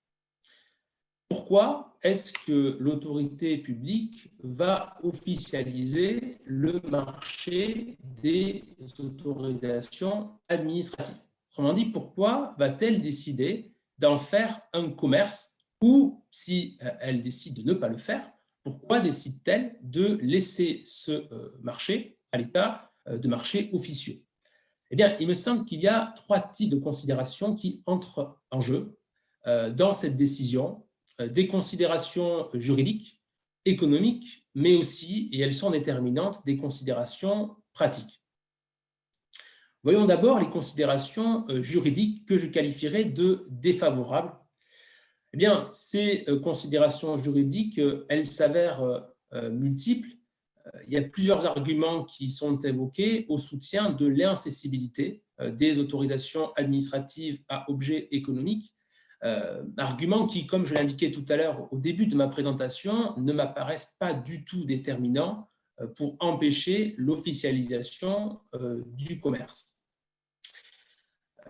Pourquoi est-ce que l'autorité publique va officialiser le marché des autorisations administratives? Autrement dit, pourquoi va-t-elle décider d'en faire un commerce ou, si elle décide de ne pas le faire, pourquoi décide-t-elle de laisser ce marché à l'état de marché officieux? Eh bien, il me semble qu'il y a trois types de considérations qui entrent en jeu dans cette décision. Des considérations juridiques, économiques, mais aussi, et elles sont déterminantes, des considérations pratiques. Voyons d'abord les considérations juridiques que je qualifierais de défavorables. Eh bien, ces considérations juridiques, elles s'avèrent multiples. Il y a plusieurs arguments qui sont évoqués au soutien de l'incessibilité des autorisations administratives à objet économique, arguments qui, comme je l'indiquais tout à l'heure au début de ma présentation, ne m'apparaissent pas du tout déterminants pour empêcher l'officialisation du commerce.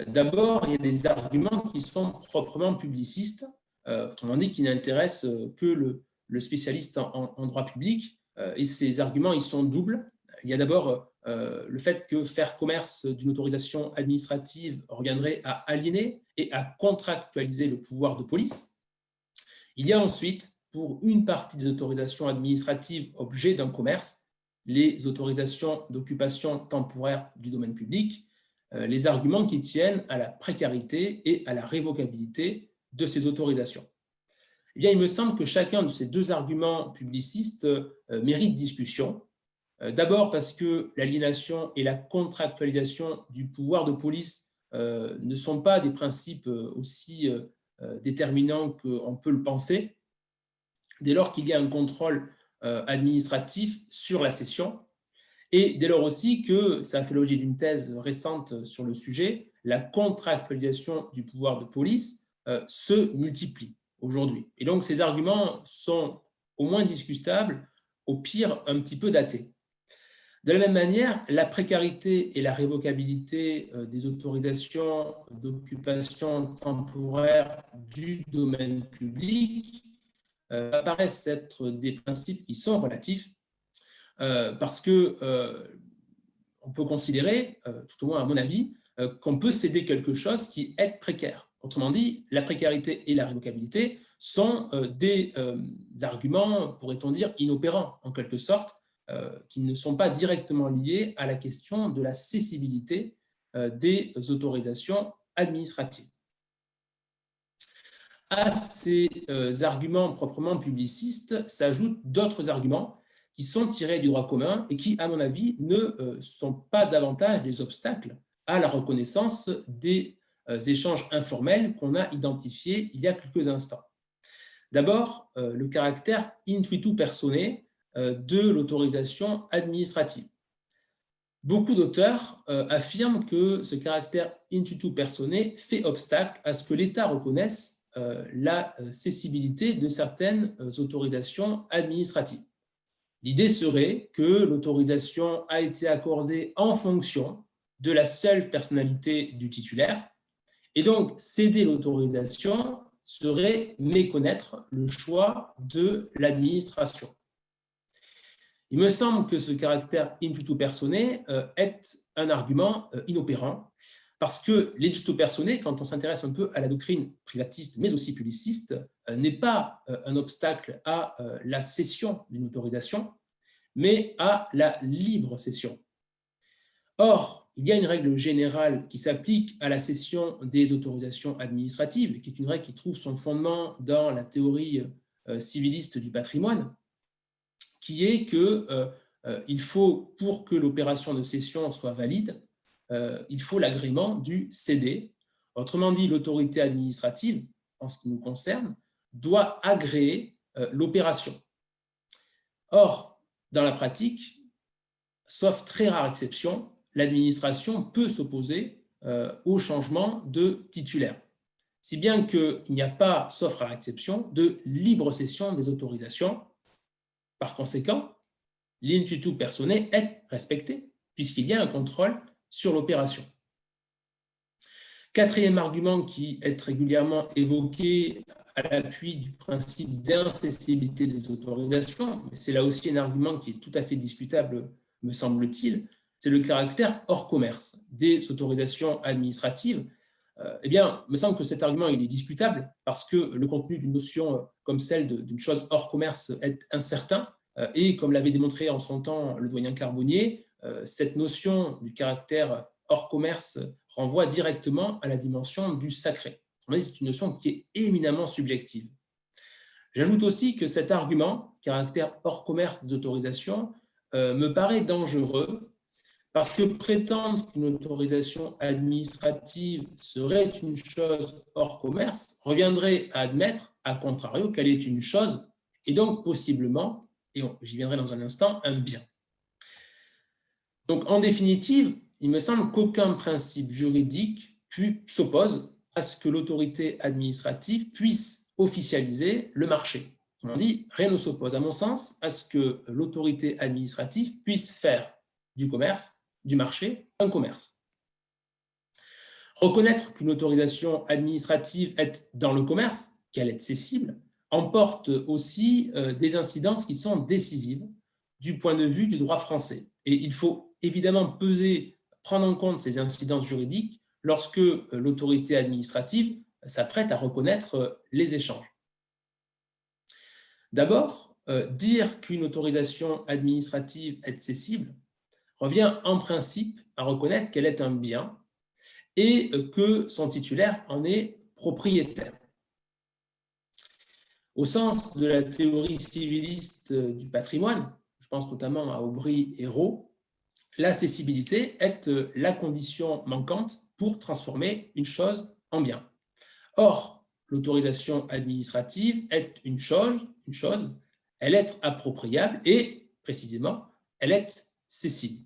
D'abord, il y a des arguments qui sont proprement publicistes, autrement dit, qui n'intéressent que le spécialiste en droit public, et ces arguments, ils sont doubles. Il y a d'abord le fait que faire commerce d'une autorisation administrative reviendrait à aliéner et à contractualiser le pouvoir de police. Il y a ensuite, pour une partie des autorisations administratives objet d'un commerce, les autorisations d'occupation temporaire du domaine public, les arguments qui tiennent à la précarité et à la révocabilité de ces autorisations. Eh bien, il me semble que chacun de ces deux arguments publicistes mérite discussion. D'abord parce que l'aliénation et la contractualisation du pouvoir de police ne sont pas des principes aussi déterminants qu'on peut le penser, dès lors qu'il y a un contrôle administratif sur la cession, et dès lors aussi que, ça a fait l'objet d'une thèse récente sur le sujet, la contractualisation du pouvoir de police se multiplie aujourd'hui. Et donc, ces arguments sont au moins discutables, au pire un petit peu datés. De la même manière, la précarité et la révocabilité des autorisations d'occupation temporaire du domaine public paraissent être des principes qui sont relatifs parce que on peut considérer, tout au moins à mon avis, qu'on peut céder quelque chose qui est précaire. Autrement dit, la précarité et la révocabilité sont des arguments, pourrait-on dire, inopérants, en quelque sorte, qui ne sont pas directement liés à la question de la cessibilité des autorisations administratives. à ces arguments proprement publicistes s'ajoutent d'autres arguments qui sont tirés du droit commun et qui, à mon avis, ne sont pas davantage des obstacles à la reconnaissance des échanges informels qu'on a identifiés il y a quelques instants. D'abord, le caractère intuitu personae de l'autorisation administrative. Beaucoup d'auteurs affirment que ce caractère intuitu personae fait obstacle à ce que l'État reconnaisse la cessibilité de certaines autorisations administratives. L'idée serait que l'autorisation a été accordée en fonction de la seule personnalité du titulaire, et donc céder l'autorisation serait méconnaître le choix de l'administration. Il me semble que ce caractère intuitu personae est un argument inopérant, parce que l'intuitu personae, quand on s'intéresse un peu à la doctrine privatiste, mais aussi publiciste, n'est pas un obstacle à la cession d'une autorisation, mais à la libre cession. Or, il y a une règle générale qui s'applique à la cession des autorisations administratives, qui est une règle qui trouve son fondement dans la théorie civiliste du patrimoine, qui est qu'il faut, pour que l'opération de cession soit valide, il faut l'agrément du cédé. Autrement dit, l'autorité administrative, en ce qui nous concerne, doit agréer l'opération. Or, dans la pratique, sauf très rare exception, l'administration peut s'opposer au changement de titulaire. Si bien qu'il n'y a pas, sauf rare exception, de libre cession des autorisations. Par conséquent, l'intuitu personae est respecté, puisqu'il y a un contrôle sur l'opération. Quatrième argument qui est régulièrement évoqué à l'appui du principe d'incessibilité des autorisations, mais c'est là aussi un argument qui est tout à fait discutable, me semble-t-il, c'est le caractère hors commerce des autorisations administratives. Eh bien, il me semble que cet argument il est discutable parce que le contenu d'une notion comme celle d'une chose hors commerce est incertain et comme l'avait démontré en son temps le doyen Carbonnier, cette notion du caractère hors commerce renvoie directement à la dimension du sacré. C'est une notion qui est éminemment subjective. J'ajoute aussi que cet argument, caractère hors commerce des autorisations, me paraît dangereux parce que prétendre qu'une autorisation administrative serait une chose hors commerce reviendrait à admettre, à contrario, qu'elle est une chose et donc possiblement, et j'y viendrai dans un instant, un bien. Donc en définitive, il me semble qu'aucun principe juridique s'oppose à ce que l'autorité administrative puisse officialiser le marché. On dit, rien ne s'oppose, à mon sens, à ce que l'autorité administrative puisse faire du commerce, du marché, un commerce. Reconnaître qu'une autorisation administrative est dans le commerce, qu'elle est cessible, emporte aussi des incidences qui sont décisives du point de vue du droit français. Et il faut évidemment prendre en compte ces incidences juridiques lorsque l'autorité administrative s'apprête à reconnaître les échanges. D'abord, dire qu'une autorisation administrative est cessible revient en principe à reconnaître qu'elle est un bien et que son titulaire en est propriétaire. Au sens de la théorie civiliste du patrimoine, je pense notamment à Aubry et Rowe, la cessibilité est la condition manquante pour transformer une chose en bien. Or, l'autorisation administrative est une chose, elle est appropriable et, précisément, elle est cessible.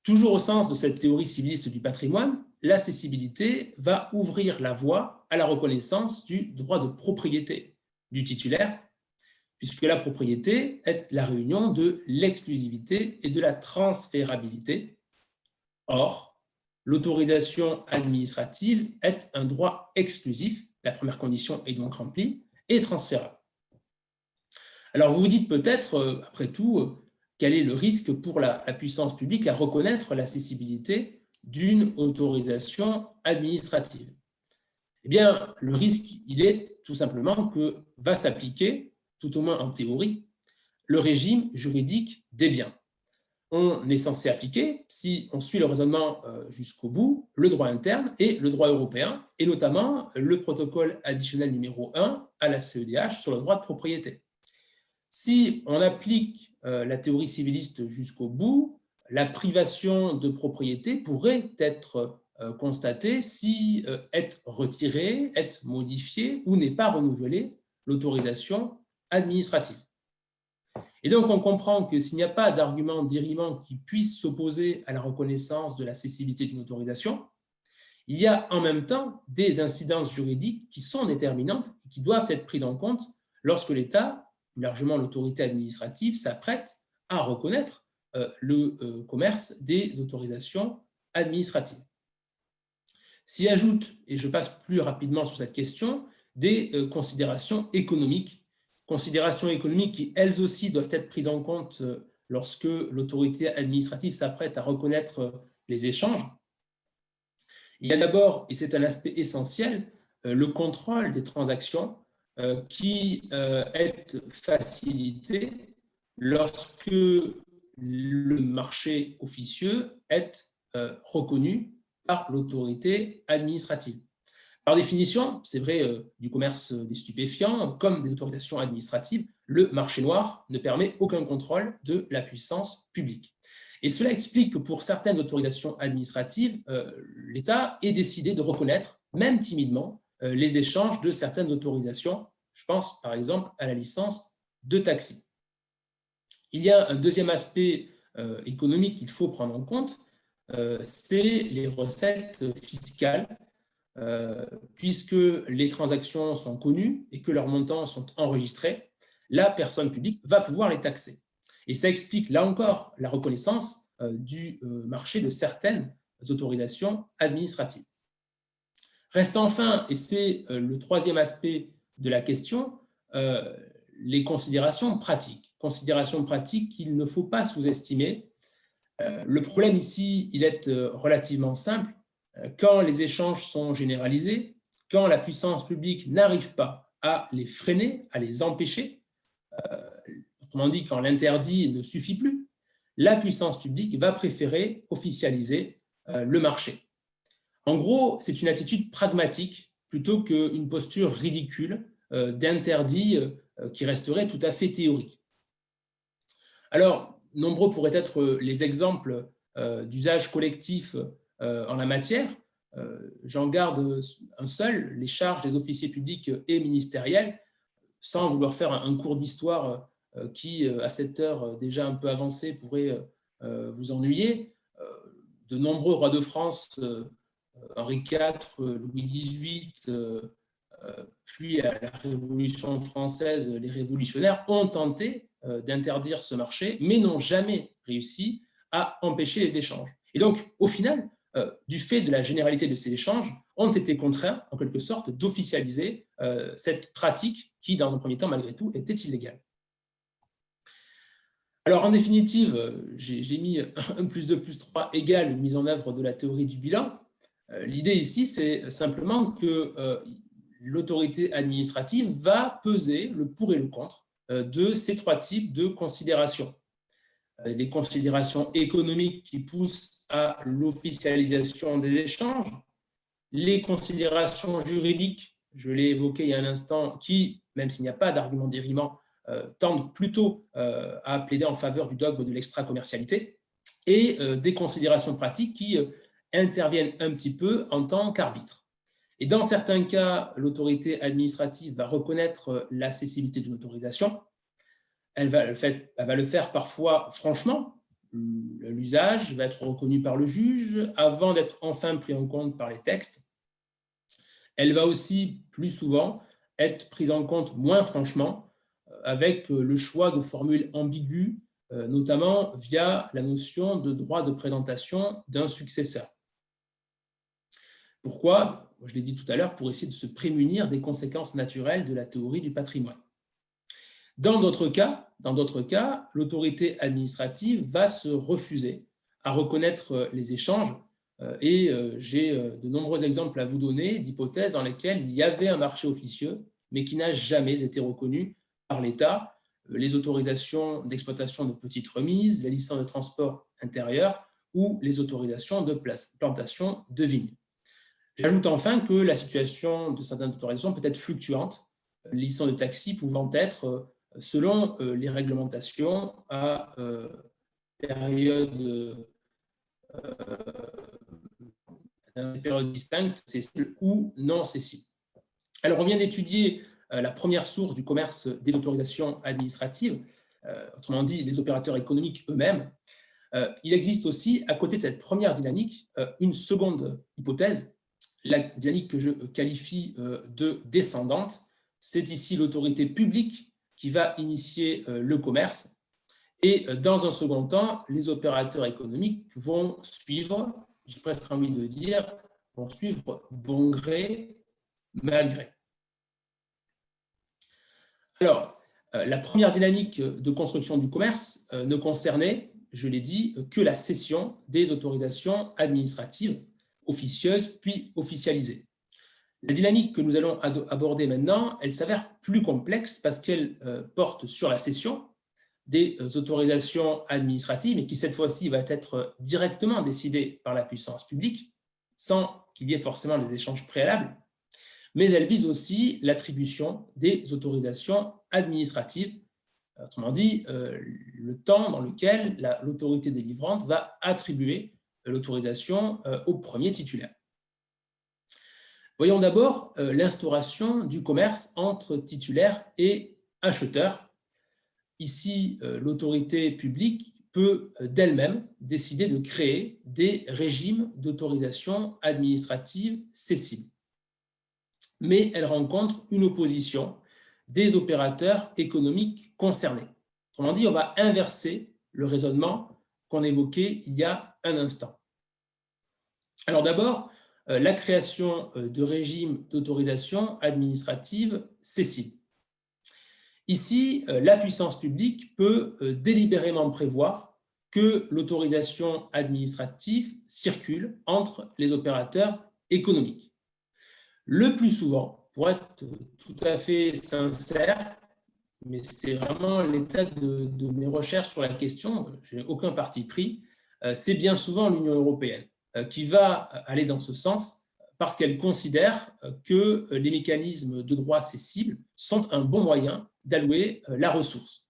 Toujours au sens de cette théorie civiliste du patrimoine, la cessibilité va ouvrir la voie à la reconnaissance du droit de propriété du titulaire, puisque la propriété est la réunion de l'exclusivité et de la transférabilité. Or, l'autorisation administrative est un droit exclusif, la première condition est donc remplie, et transférable. Alors vous vous dites peut-être, après tout, quel est le risque pour la puissance publique à reconnaître la cessibilité d'une autorisation administrative? Eh bien, le risque, il est tout simplement que va s'appliquer, tout au moins en théorie, le régime juridique des biens. on est censé appliquer, si on suit le raisonnement jusqu'au bout, le droit interne et le droit européen, et notamment le protocole additionnel numéro 1 à la CEDH sur le droit de propriété. Si on applique la théorie civiliste jusqu'au bout, la privation de propriété pourrait être constatée si est retirée, est modifiée ou n'est pas renouvelée l'autorisation administrative. Et donc, on comprend que s'il n'y a pas d'argument dirimant qui puisse s'opposer à la reconnaissance de la cessibilité d'une autorisation, il y a en même temps des incidences juridiques qui sont déterminantes et qui doivent être prises en compte lorsque l'État, plus largement l'autorité administrative, s'apprête à reconnaître le commerce des autorisations administratives. S'y ajoutent, et je passe plus rapidement sur cette question, des considérations économiques qui, elles aussi, doivent être prises en compte lorsque l'autorité administrative s'apprête à reconnaître les échanges. Il y a d'abord, et c'est un aspect essentiel, le contrôle des transactions qui est facilité lorsque le marché officieux est reconnu par l'autorité administrative. Par définition, c'est vrai du commerce des stupéfiants comme des autorisations administratives, le marché noir ne permet aucun contrôle de la puissance publique. Et cela explique que pour certaines autorisations administratives, l'État ait décidé de reconnaître, même timidement, les échanges de certaines autorisations. Je pense par exemple à la licence de taxi. Il y a un deuxième aspect économique qu'il faut prendre en compte, c'est les recettes fiscales, puisque les transactions sont connues et que leurs montants sont enregistrés, la personne publique va pouvoir les taxer. Et ça explique, là encore, la reconnaissance du marché de certaines autorisations administratives. Reste enfin, et c'est le troisième aspect de la question, les considérations pratiques. Considérations pratiques qu'il ne faut pas sous-estimer. Le problème ici, il est relativement simple. Quand les échanges sont généralisés, quand la puissance publique n'arrive pas à les freiner, à les empêcher, autrement dit, quand l'interdit ne suffit plus, la puissance publique va préférer officialiser le marché. En gros, c'est une attitude pragmatique plutôt qu'une posture ridicule d'interdit qui resterait tout à fait théorique. Alors, nombreux pourraient être les exemples d'usage collectif en la matière. J'en garde un seul, les charges des officiers publics et ministériels, sans vouloir faire un cours d'histoire qui, à cette heure déjà un peu avancée, pourrait vous ennuyer. De nombreux rois de France, Henri IV, Louis XVIII, puis à la Révolution française, les révolutionnaires ont tenté d'interdire ce marché, mais n'ont jamais réussi à empêcher les échanges. Et donc, au final, du fait de la généralité de ces échanges, ont été contraints, en quelque sorte, d'officialiser cette pratique qui, dans un premier temps, malgré tout, était illégale. Alors, en définitive, j'ai mis 1 + 2 + 3 égale une mise en œuvre de la théorie du bilan. L'idée ici, c'est simplement que l'autorité administrative va peser le pour et le contre de ces trois types de considérations. Les considérations économiques qui poussent à l'officialisation des échanges, les considérations juridiques, je l'ai évoqué il y a un instant, qui, même s'il n'y a pas d'argument dirimant, tendent plutôt à plaider en faveur du dogme de l'extra-commercialité, et des considérations pratiques qui interviennent un petit peu en tant qu'arbitre. Et dans certains cas, l'autorité administrative va reconnaître la cessibilité d'une autorisation. Elle va le faire parfois franchement. L'usage va être reconnu par le juge avant d'être enfin pris en compte par les textes. Elle va aussi, plus souvent, être prise en compte moins franchement, avec le choix de formules ambiguës, notamment via la notion de droit de présentation d'un successeur. Pourquoi ? Je l'ai dit tout à l'heure, pour essayer de se prémunir des conséquences naturelles de la théorie du patrimoine. Dans d'autres cas, l'autorité administrative va se refuser à reconnaître les échanges et j'ai de nombreux exemples à vous donner d'hypothèses dans lesquelles il y avait un marché officieux mais qui n'a jamais été reconnu par l'État. les autorisations d'exploitation de petites remises, les licences de transport intérieur ou les autorisations de plantation de vignes. J'ajoute enfin que la situation de certaines autorisations peut être fluctuante, les licences de taxi pouvant être, selon les réglementations, à période distincte, cessible ou non cessible. Alors, on vient d'étudier la première source du commerce des autorisations administratives, autrement dit, les opérateurs économiques eux-mêmes. Il existe aussi, à côté de cette première dynamique, une seconde hypothèse, la dynamique que je qualifie de descendante. C'est ici l'autorité publique qui va initier le commerce. Et dans un second temps, les opérateurs économiques vont suivre, j'ai presque envie de dire, vont suivre bon gré, mal gré. Alors, la première dynamique de construction du commerce ne concernait, je l'ai dit, que la cession des autorisations administratives officieuses puis officialisées. La dynamique que nous allons aborder maintenant, elle s'avère plus complexe parce qu'elle porte sur la cession des autorisations administratives et qui, cette fois-ci, va être directement décidée par la puissance publique, sans qu'il y ait forcément des échanges préalables, mais elle vise aussi l'attribution des autorisations administratives, autrement dit, le temps dans lequel l'autorité délivrante va attribuer l'autorisation au premier titulaire. Voyons d'abord l'instauration du commerce entre titulaires et acheteurs. Ici, l'autorité publique peut d'elle-même décider de créer des régimes d'autorisation administrative cessibles. Mais elle rencontre une opposition des opérateurs économiques concernés. Autrement dit, on va inverser le raisonnement qu'on évoquait il y a un instant. Alors d'abord, la création de régimes d'autorisation administrative cessibles. Ici, la puissance publique peut délibérément prévoir que l'autorisation administrative circule entre les opérateurs économiques. Le plus souvent, pour être tout à fait sincère, mais c'est vraiment l'état de mes recherches sur la question, je n'ai aucun parti pris, c'est bien souvent l'Union européenne qui va aller dans ce sens parce qu'elle considère que les mécanismes de droit cessible sont un bon moyen d'allouer la ressource.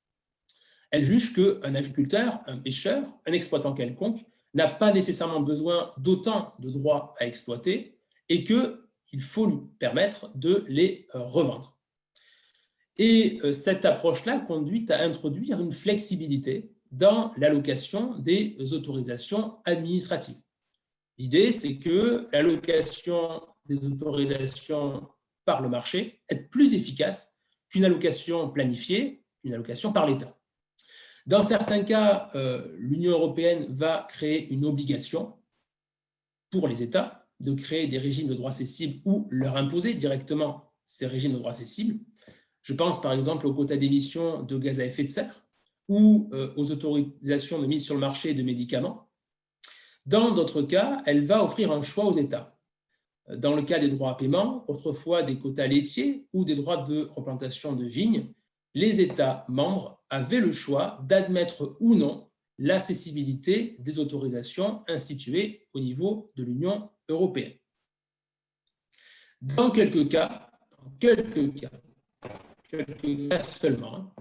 Elle juge qu'un agriculteur, un pêcheur, un exploitant quelconque n'a pas nécessairement besoin d'autant de droits à exploiter et qu'il faut lui permettre de les revendre. Et cette approche-là conduit à introduire une flexibilité dans l'allocation des autorisations administratives. L'idée, c'est que l'allocation des autorisations par le marché est plus efficace qu'une allocation planifiée, une allocation par l'État. Dans certains cas, l'Union européenne va créer une obligation pour les États de créer des régimes de droit cessible ou leur imposer directement ces régimes de droit cessible. Je pense par exemple aux quotas d'émissions de gaz à effet de serre ou aux autorisations de mise sur le marché de médicaments. Dans d'autres cas, elle va offrir un choix aux États. Dans le cas des droits à paiement, autrefois des quotas laitiers ou des droits de replantation de vignes, les États membres avaient le choix d'admettre ou non l'accessibilité des autorisations instituées au niveau de l'Union européenne. Dans quelques cas seulement,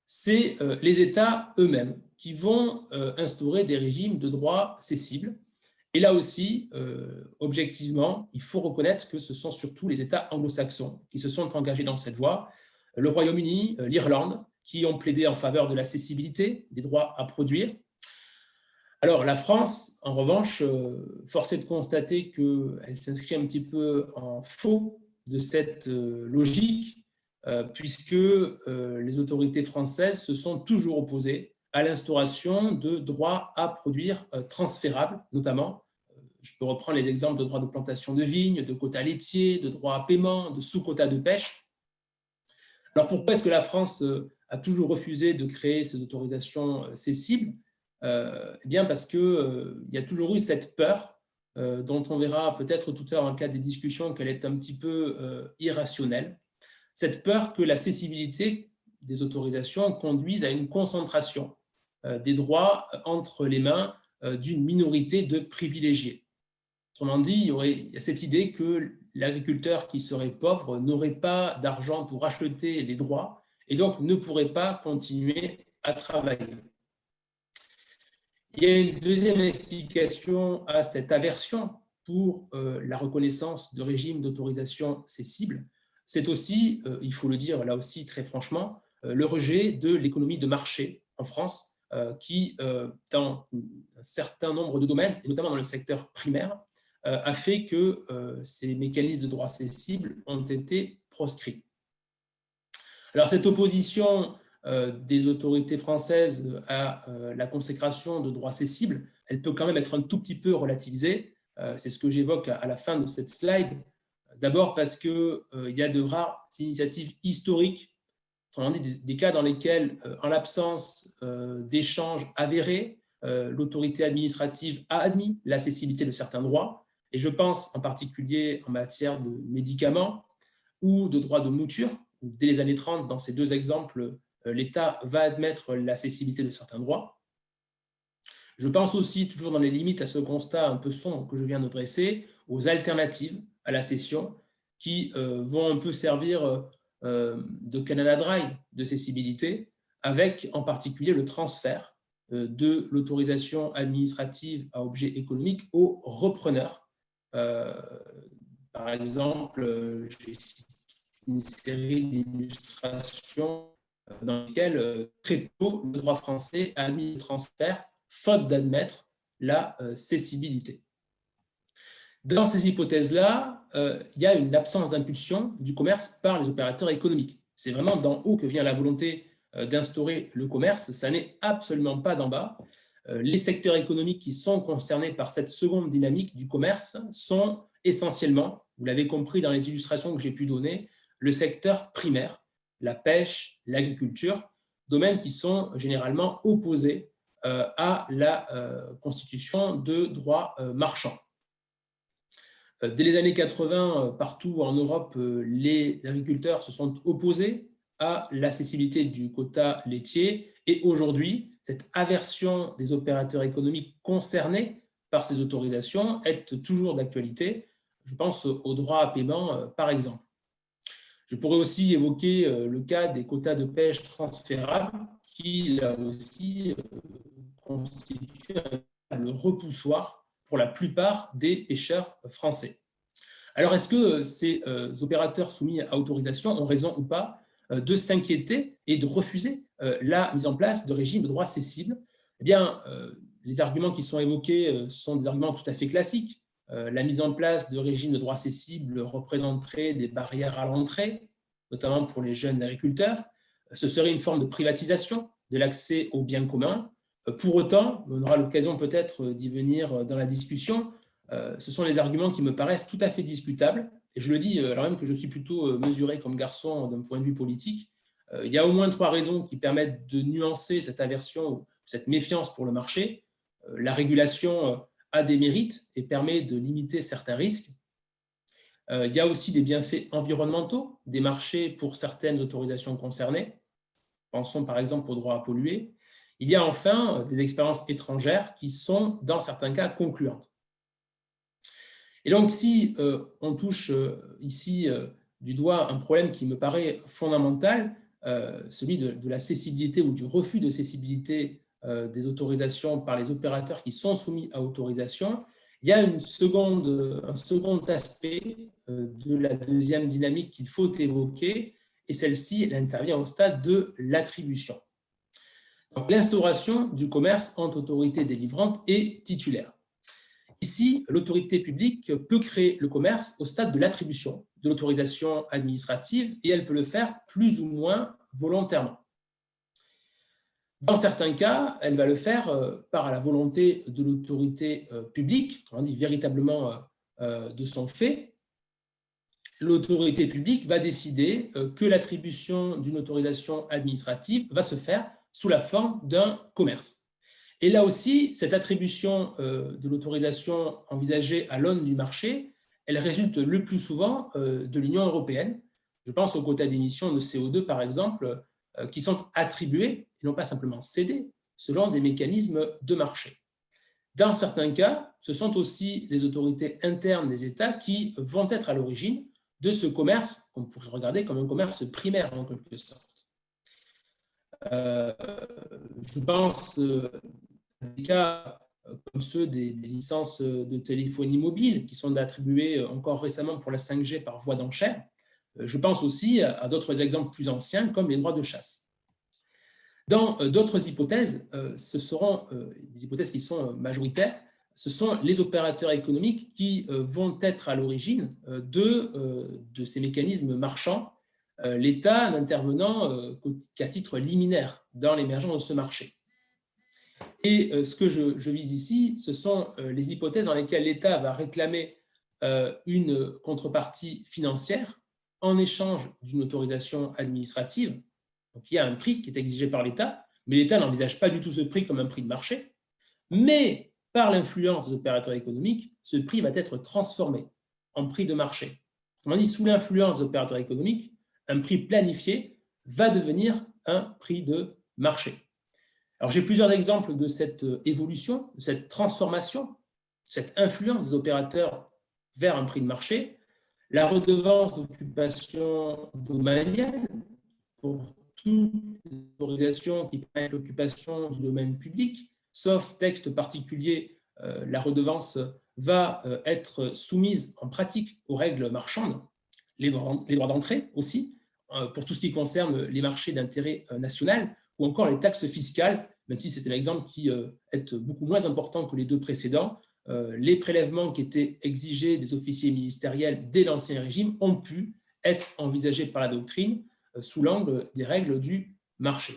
c'est les États eux-mêmes qui vont instaurer des régimes de droit cessibles. Et là aussi, objectivement, il faut reconnaître que ce sont surtout les États anglo-saxons qui se sont engagés dans cette voie. Le Royaume-Uni, l'Irlande, qui ont plaidé en faveur de l'accessibilité des droits à produire. Alors, la France, en revanche, force est de constater qu'elle s'inscrit un petit peu en faux de cette logique, puisque les autorités françaises se sont toujours opposées à l'instauration de droits à produire transférables, notamment. Je peux reprendre les exemples de droits de plantation de vignes, de quotas laitiers, de droits à paiement, de sous-quotas de pêche. Alors pourquoi est-ce que la France a toujours refusé de créer ces autorisations cessibles ? Eh bien parce qu'il y a toujours eu cette peur, dont on verra peut-être tout à l'heure dans le cadre des discussions qu'elle est un petit peu irrationnelle, cette peur que la cessibilité des autorisations conduisent à une concentration des droits entre les mains d'une minorité de privilégiés. Autrement dit, il y a cette idée que l'agriculteur qui serait pauvre n'aurait pas d'argent pour acheter les droits et donc ne pourrait pas continuer à travailler. Il y a une deuxième explication à cette aversion pour la reconnaissance de régimes d'autorisation cessibles. C'est aussi, il faut le dire là aussi très franchement, le rejet de l'économie de marché en France qui, dans un certain nombre de domaines, et notamment dans le secteur primaire, a fait que ces mécanismes de droit cessible ont été proscrits. Alors cette opposition des autorités françaises à la consécration de droits cessibles, elle peut quand même être un tout petit peu relativisée. C'est ce que j'évoque à la fin de cette slide. D'abord parce qu'il y a de rares initiatives historiques, autrement dit des cas dans lesquels, en l'absence d'échanges avérés, l'autorité administrative a admis la cessibilité de certains droits. Et je pense en particulier en matière de médicaments ou de droits de mouture. Dès les années 30, dans ces deux exemples, l'État va admettre la cessibilité de certains droits. Je pense aussi, toujours dans les limites à ce constat un peu sombre que je viens de dresser, aux alternatives à la cession qui vont un peu servir de Canada Dry de cessibilité, avec en particulier le transfert de l'autorisation administrative à objet économique aux repreneurs. Par exemple, j'ai cité une série d'illustrations dans lesquelles très tôt le droit français a admis le transfert faute d'admettre la cessibilité. Dans ces hypothèses-là, il y a une absence d'impulsion du commerce par les opérateurs économiques. C'est vraiment d'en haut que vient la volonté d'instaurer le commerce, ça n'est absolument pas d'en bas. Les secteurs économiques qui sont concernés par cette seconde dynamique du commerce sont essentiellement, vous l'avez compris dans les illustrations que j'ai pu donner, le secteur primaire, la pêche, l'agriculture, domaines qui sont généralement opposés à la constitution de droits marchands. Dès les années 80, partout en Europe, les agriculteurs se sont opposés à l'accessibilité du quota laitier. Et aujourd'hui, cette aversion des opérateurs économiques concernés par ces autorisations est toujours d'actualité. Je pense au droit à paiement, par exemple. Je pourrais aussi évoquer le cas des quotas de pêche transférables qui, là aussi, constituent un repoussoir pour la plupart des pêcheurs français. Alors, est-ce que ces opérateurs soumis à autorisation ont raison ou pas de s'inquiéter et de refuser la mise en place de régimes de droits cessibles? Eh bien, les arguments qui sont évoqués sont des arguments tout à fait classiques. La mise en place de régimes de droits cessibles représenterait des barrières à l'entrée, notamment pour les jeunes agriculteurs. Ce serait une forme de privatisation de l'accès aux biens communs. Pour autant, on aura l'occasion peut-être d'y venir dans la discussion, ce sont des arguments qui me paraissent tout à fait discutables. Et je le dis, alors même que je suis plutôt mesuré comme garçon d'un point de vue politique, il y a au moins 3 raisons qui permettent de nuancer cette aversion ou cette méfiance pour le marché. La régulation a des mérites et permet de limiter certains risques. Il y a aussi des bienfaits environnementaux des marchés pour certaines autorisations concernées. Pensons par exemple au droit à polluer. Il y a enfin des expériences étrangères qui sont, dans certains cas, concluantes. Et donc, si on touche ici du doigt un problème qui me paraît fondamental, celui de la cessibilité ou du refus de cessibilité des autorisations par les opérateurs qui sont soumis à autorisation, il y a un second aspect de la deuxième dynamique qu'il faut évoquer, et celle-ci, elle intervient au stade de l'attribution. L'instauration du commerce entre autorités délivrantes et titulaires. Ici, l'autorité publique peut créer le commerce au stade de l'attribution de l'autorisation administrative et elle peut le faire plus ou moins volontairement. Dans certains cas, elle va le faire par la volonté de l'autorité publique, on dit véritablement de son fait. L'autorité publique va décider que l'attribution d'une autorisation administrative va se faire sous la forme d'un commerce. Et là aussi, cette attribution de l'autorisation envisagée à l'aune du marché, elle résulte le plus souvent de l'Union européenne. Je pense aux quotas d'émissions de CO2, par exemple, qui sont attribués, et non pas simplement cédés, selon des mécanismes de marché. Dans certains cas, ce sont aussi les autorités internes des États qui vont être à l'origine de ce commerce qu'on pourrait regarder comme un commerce primaire en quelque sorte. Je pense à des cas comme ceux des licences de téléphonie mobile qui sont attribuées encore récemment pour la 5G par voie d'enchère. Je pense aussi à d'autres exemples plus anciens comme les droits de chasse. Dans d'autres hypothèses, ce seront des hypothèses qui sont majoritaires, ce sont les opérateurs économiques qui vont être à l'origine de ces mécanismes marchands, l'État n'intervenant qu'à titre liminaire dans l'émergence de ce marché. Et ce que je vise ici, ce sont les hypothèses dans lesquelles l'État va réclamer une contrepartie financière en échange d'une autorisation administrative. Donc, il y a un prix qui est exigé par l'État, mais l'État n'envisage pas du tout ce prix comme un prix de marché. Mais par l'influence des opérateurs économiques, ce prix va être transformé en prix de marché. Autrement dit, sous l'influence des opérateurs économiques, un prix planifié va devenir un prix de marché. Alors, j'ai plusieurs exemples de cette évolution, de cette transformation, cette influence des opérateurs vers un prix de marché. La redevance d'occupation domaniale pour toute autorisation qui permet l'occupation du domaine public, sauf texte particulier, la redevance va être soumise en pratique aux règles marchandes, les droits d'entrée aussi, pour tout ce qui concerne les marchés d'intérêt national, ou encore les taxes fiscales, même si c'est un exemple qui est beaucoup moins important que les deux précédents. Les prélèvements qui étaient exigés des officiers ministériels dès l'Ancien Régime ont pu être envisagés par la doctrine sous l'angle des règles du marché.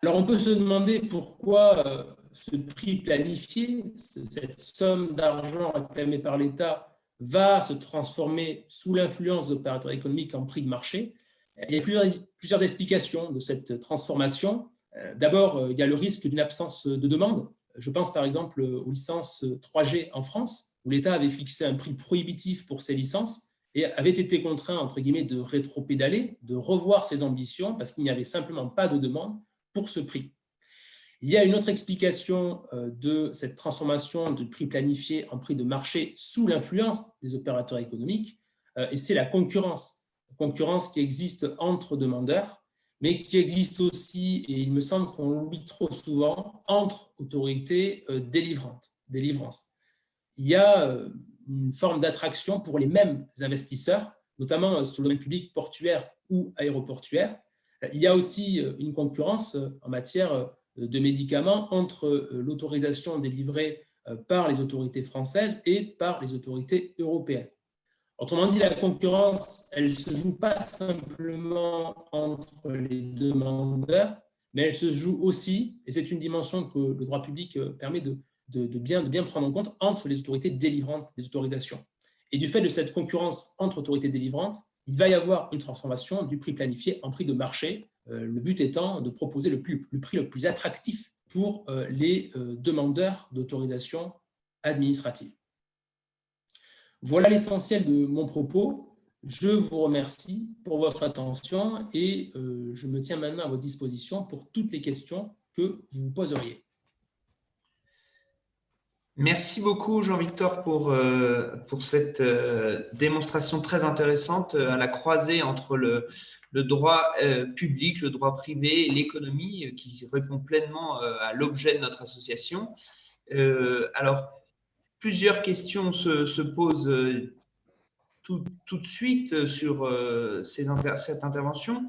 Alors, on peut se demander pourquoi ce prix planifié, cette somme d'argent réclamée par l'État, va se transformer sous l'influence des opérateurs économiques en prix de marché. Il y a plusieurs explications de cette transformation. D'abord, il y a le risque d'une absence de demande. Je pense par exemple aux licences 3G en France, où l'État avait fixé un prix prohibitif pour ces licences et avait été contraint, entre guillemets, de rétropédaler, de revoir ses ambitions parce qu'il n'y avait simplement pas de demande pour ce prix. Il y a une autre explication de cette transformation du prix planifié en prix de marché sous l'influence des opérateurs économiques, et c'est la concurrence qui existe entre demandeurs, mais qui existe aussi, et il me semble qu'on l'oublie trop souvent, entre autorités délivrantes. Il y a une forme d'attraction pour les mêmes investisseurs, notamment sur le domaine public portuaire ou aéroportuaire. Il y a aussi une concurrence en matière de médicaments entre l'autorisation délivrée par les autorités françaises et par les autorités européennes. Autrement dit, la concurrence, elle ne se joue pas simplement entre les demandeurs, mais elle se joue aussi, et c'est une dimension que le droit public permet de bien prendre en compte, entre les autorités délivrantes des autorisations. Et du fait de cette concurrence entre autorités délivrantes, il va y avoir une transformation du prix planifié en prix de marché, le but étant de proposer le prix le plus attractif pour les demandeurs d'autorisation administrative. Voilà l'essentiel de mon propos. Je vous remercie pour votre attention et je me tiens maintenant à votre disposition pour toutes les questions que vous poseriez. Merci beaucoup Jean-Victor pour cette démonstration très intéressante à la croisée entre le droit public, le droit privé et l'économie qui répond pleinement à l'objet de notre association. Alors, plusieurs questions se posent tout de suite sur cette intervention.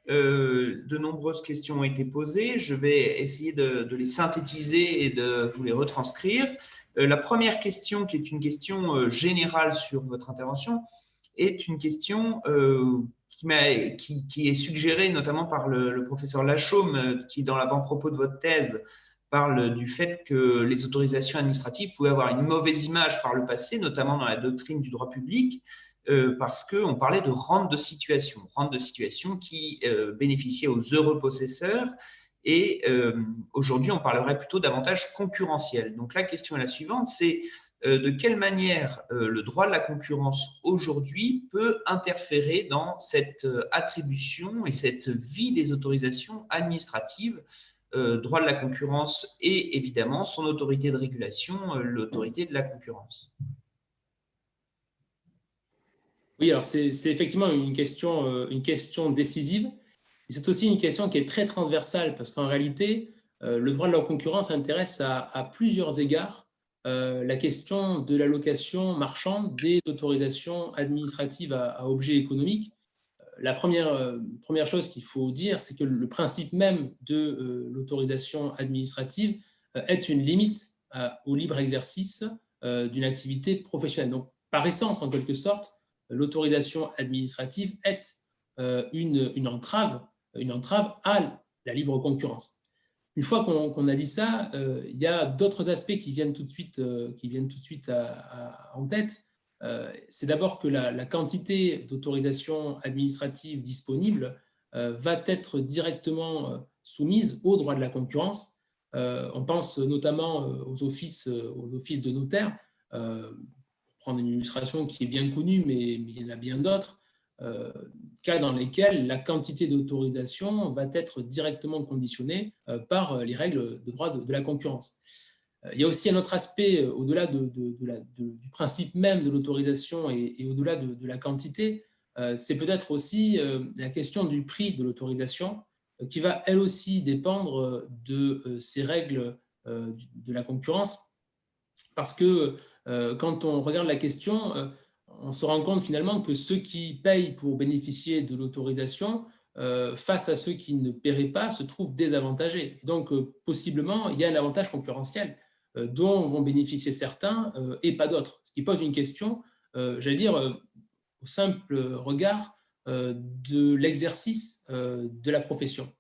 De nombreuses questions ont été posées. Je vais essayer de les synthétiser et de vous les retranscrire. La première question, qui est une question générale sur votre intervention, est une question qui est suggérée notamment par le professeur Lachaume, qui, dans l'avant-propos de votre thèse, parle du fait que les autorisations administratives pouvaient avoir une mauvaise image par le passé, notamment dans la doctrine du droit public, parce qu'on parlait de rente de situation qui bénéficiait aux heureux possesseurs et aujourd'hui on parlerait plutôt davantage concurrentiel. Donc la question est la suivante, c'est de quelle manière le droit de la concurrence aujourd'hui peut interférer dans cette attribution et cette vie des autorisations administratives, droit de la concurrence et évidemment son autorité de régulation, l'autorité de la concurrence. Oui, alors c'est effectivement une question décisive. Et c'est aussi une question qui est très transversale parce qu'en réalité, le droit de la concurrence intéresse à plusieurs égards la question de l'allocation marchande des autorisations administratives à objet économique. La première chose qu'il faut dire, c'est que le principe même de l'autorisation administrative est une limite au libre exercice d'une activité professionnelle. Donc, par essence, en quelque sorte, l'autorisation administrative est une entrave à la libre concurrence. Une fois qu'on a dit ça, il y a d'autres aspects qui viennent tout de suite en tête. C'est d'abord que la quantité d'autorisation administrative disponible va être directement soumise au droit de la concurrence. On pense notamment aux offices de notaire. Pour prendre une illustration qui est bien connue, mais il y en a bien d'autres, cas dans lesquels la quantité d'autorisation va être directement conditionnée par les règles de droit de la concurrence. Il y a aussi un autre aspect, au-delà du principe même de l'autorisation et au-delà de la quantité, c'est peut-être aussi la question du prix de l'autorisation qui va elle aussi dépendre de ces règles de la concurrence, parce que quand on regarde la question, on se rend compte finalement que ceux qui payent pour bénéficier de l'autorisation face à ceux qui ne paieraient pas se trouvent désavantagés. Donc, possiblement, il y a un avantage concurrentiel dont vont bénéficier certains et pas d'autres. Ce qui pose une question, j'allais dire, au simple regard de l'exercice de la profession.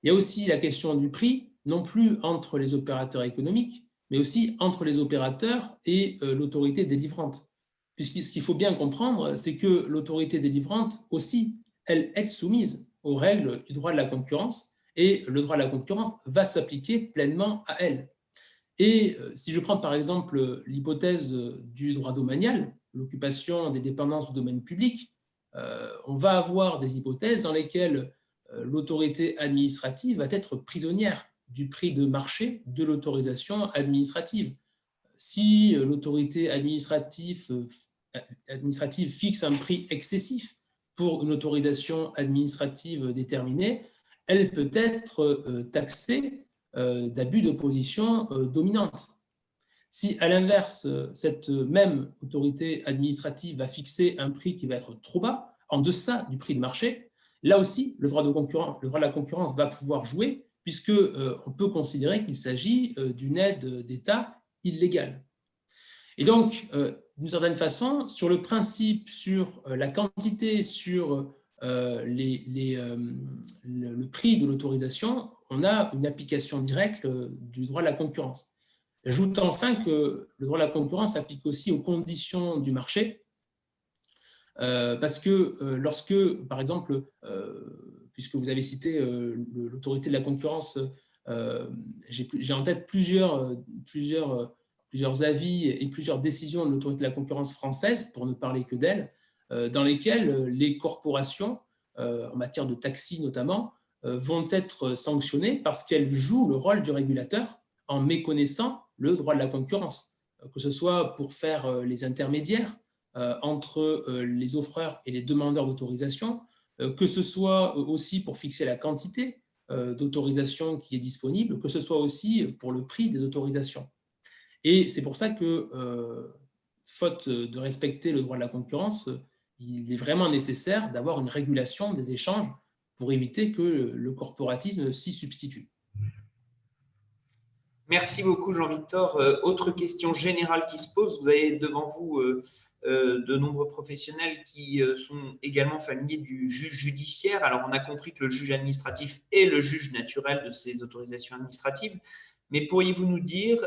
Il y a aussi la question du prix, non plus entre les opérateurs économiques, mais aussi entre les opérateurs et l'autorité délivrante. Puisque ce qu'il faut bien comprendre, c'est que l'autorité délivrante aussi, elle est soumise aux règles du droit de la concurrence et le droit de la concurrence va s'appliquer pleinement à elle. Et si je prends par exemple l'hypothèse du droit domanial, l'occupation des dépendances du domaine public, on va avoir des hypothèses dans lesquelles l'autorité administrative va être prisonnière du prix de marché de l'autorisation administrative. Si l'autorité administrative fixe un prix excessif pour une autorisation administrative déterminée, elle peut être taxée d'abus de position dominante. Si, à l'inverse, cette même autorité administrative va fixer un prix qui va être trop bas, en deçà du prix de marché, là aussi, le droit de la concurrence va pouvoir jouer, puisqu'on peut considérer qu'il s'agit d'une aide d'État illégale. Et donc, d'une certaine façon, sur le principe, sur la quantité, sur le prix de l'autorisation, on a une application directe du droit de la concurrence. J'ajoute enfin que le droit de la concurrence s'applique aussi aux conditions du marché, parce que lorsque, par exemple, puisque vous avez cité l'autorité de la concurrence, j'ai en tête plusieurs avis et plusieurs décisions de l'autorité de la concurrence française, pour ne parler que d'elle, dans lesquelles les corporations, en matière de taxis notamment, vont être sanctionnées parce qu'elles jouent le rôle du régulateur en méconnaissant le droit de la concurrence, que ce soit pour faire les intermédiaires entre les offreurs et les demandeurs d'autorisation, que ce soit aussi pour fixer la quantité d'autorisation qui est disponible, que ce soit aussi pour le prix des autorisations. Et c'est pour ça que, faute de respecter le droit de la concurrence, il est vraiment nécessaire d'avoir une régulation des échanges pour éviter que le corporatisme s'y substitue. Merci beaucoup, Jean-Victor. Autre question générale qui se pose, vous avez devant vous de nombreux professionnels qui sont également familiers du juge judiciaire. Alors, on a compris que le juge administratif est le juge naturel de ces autorisations administratives, mais pourriez-vous nous dire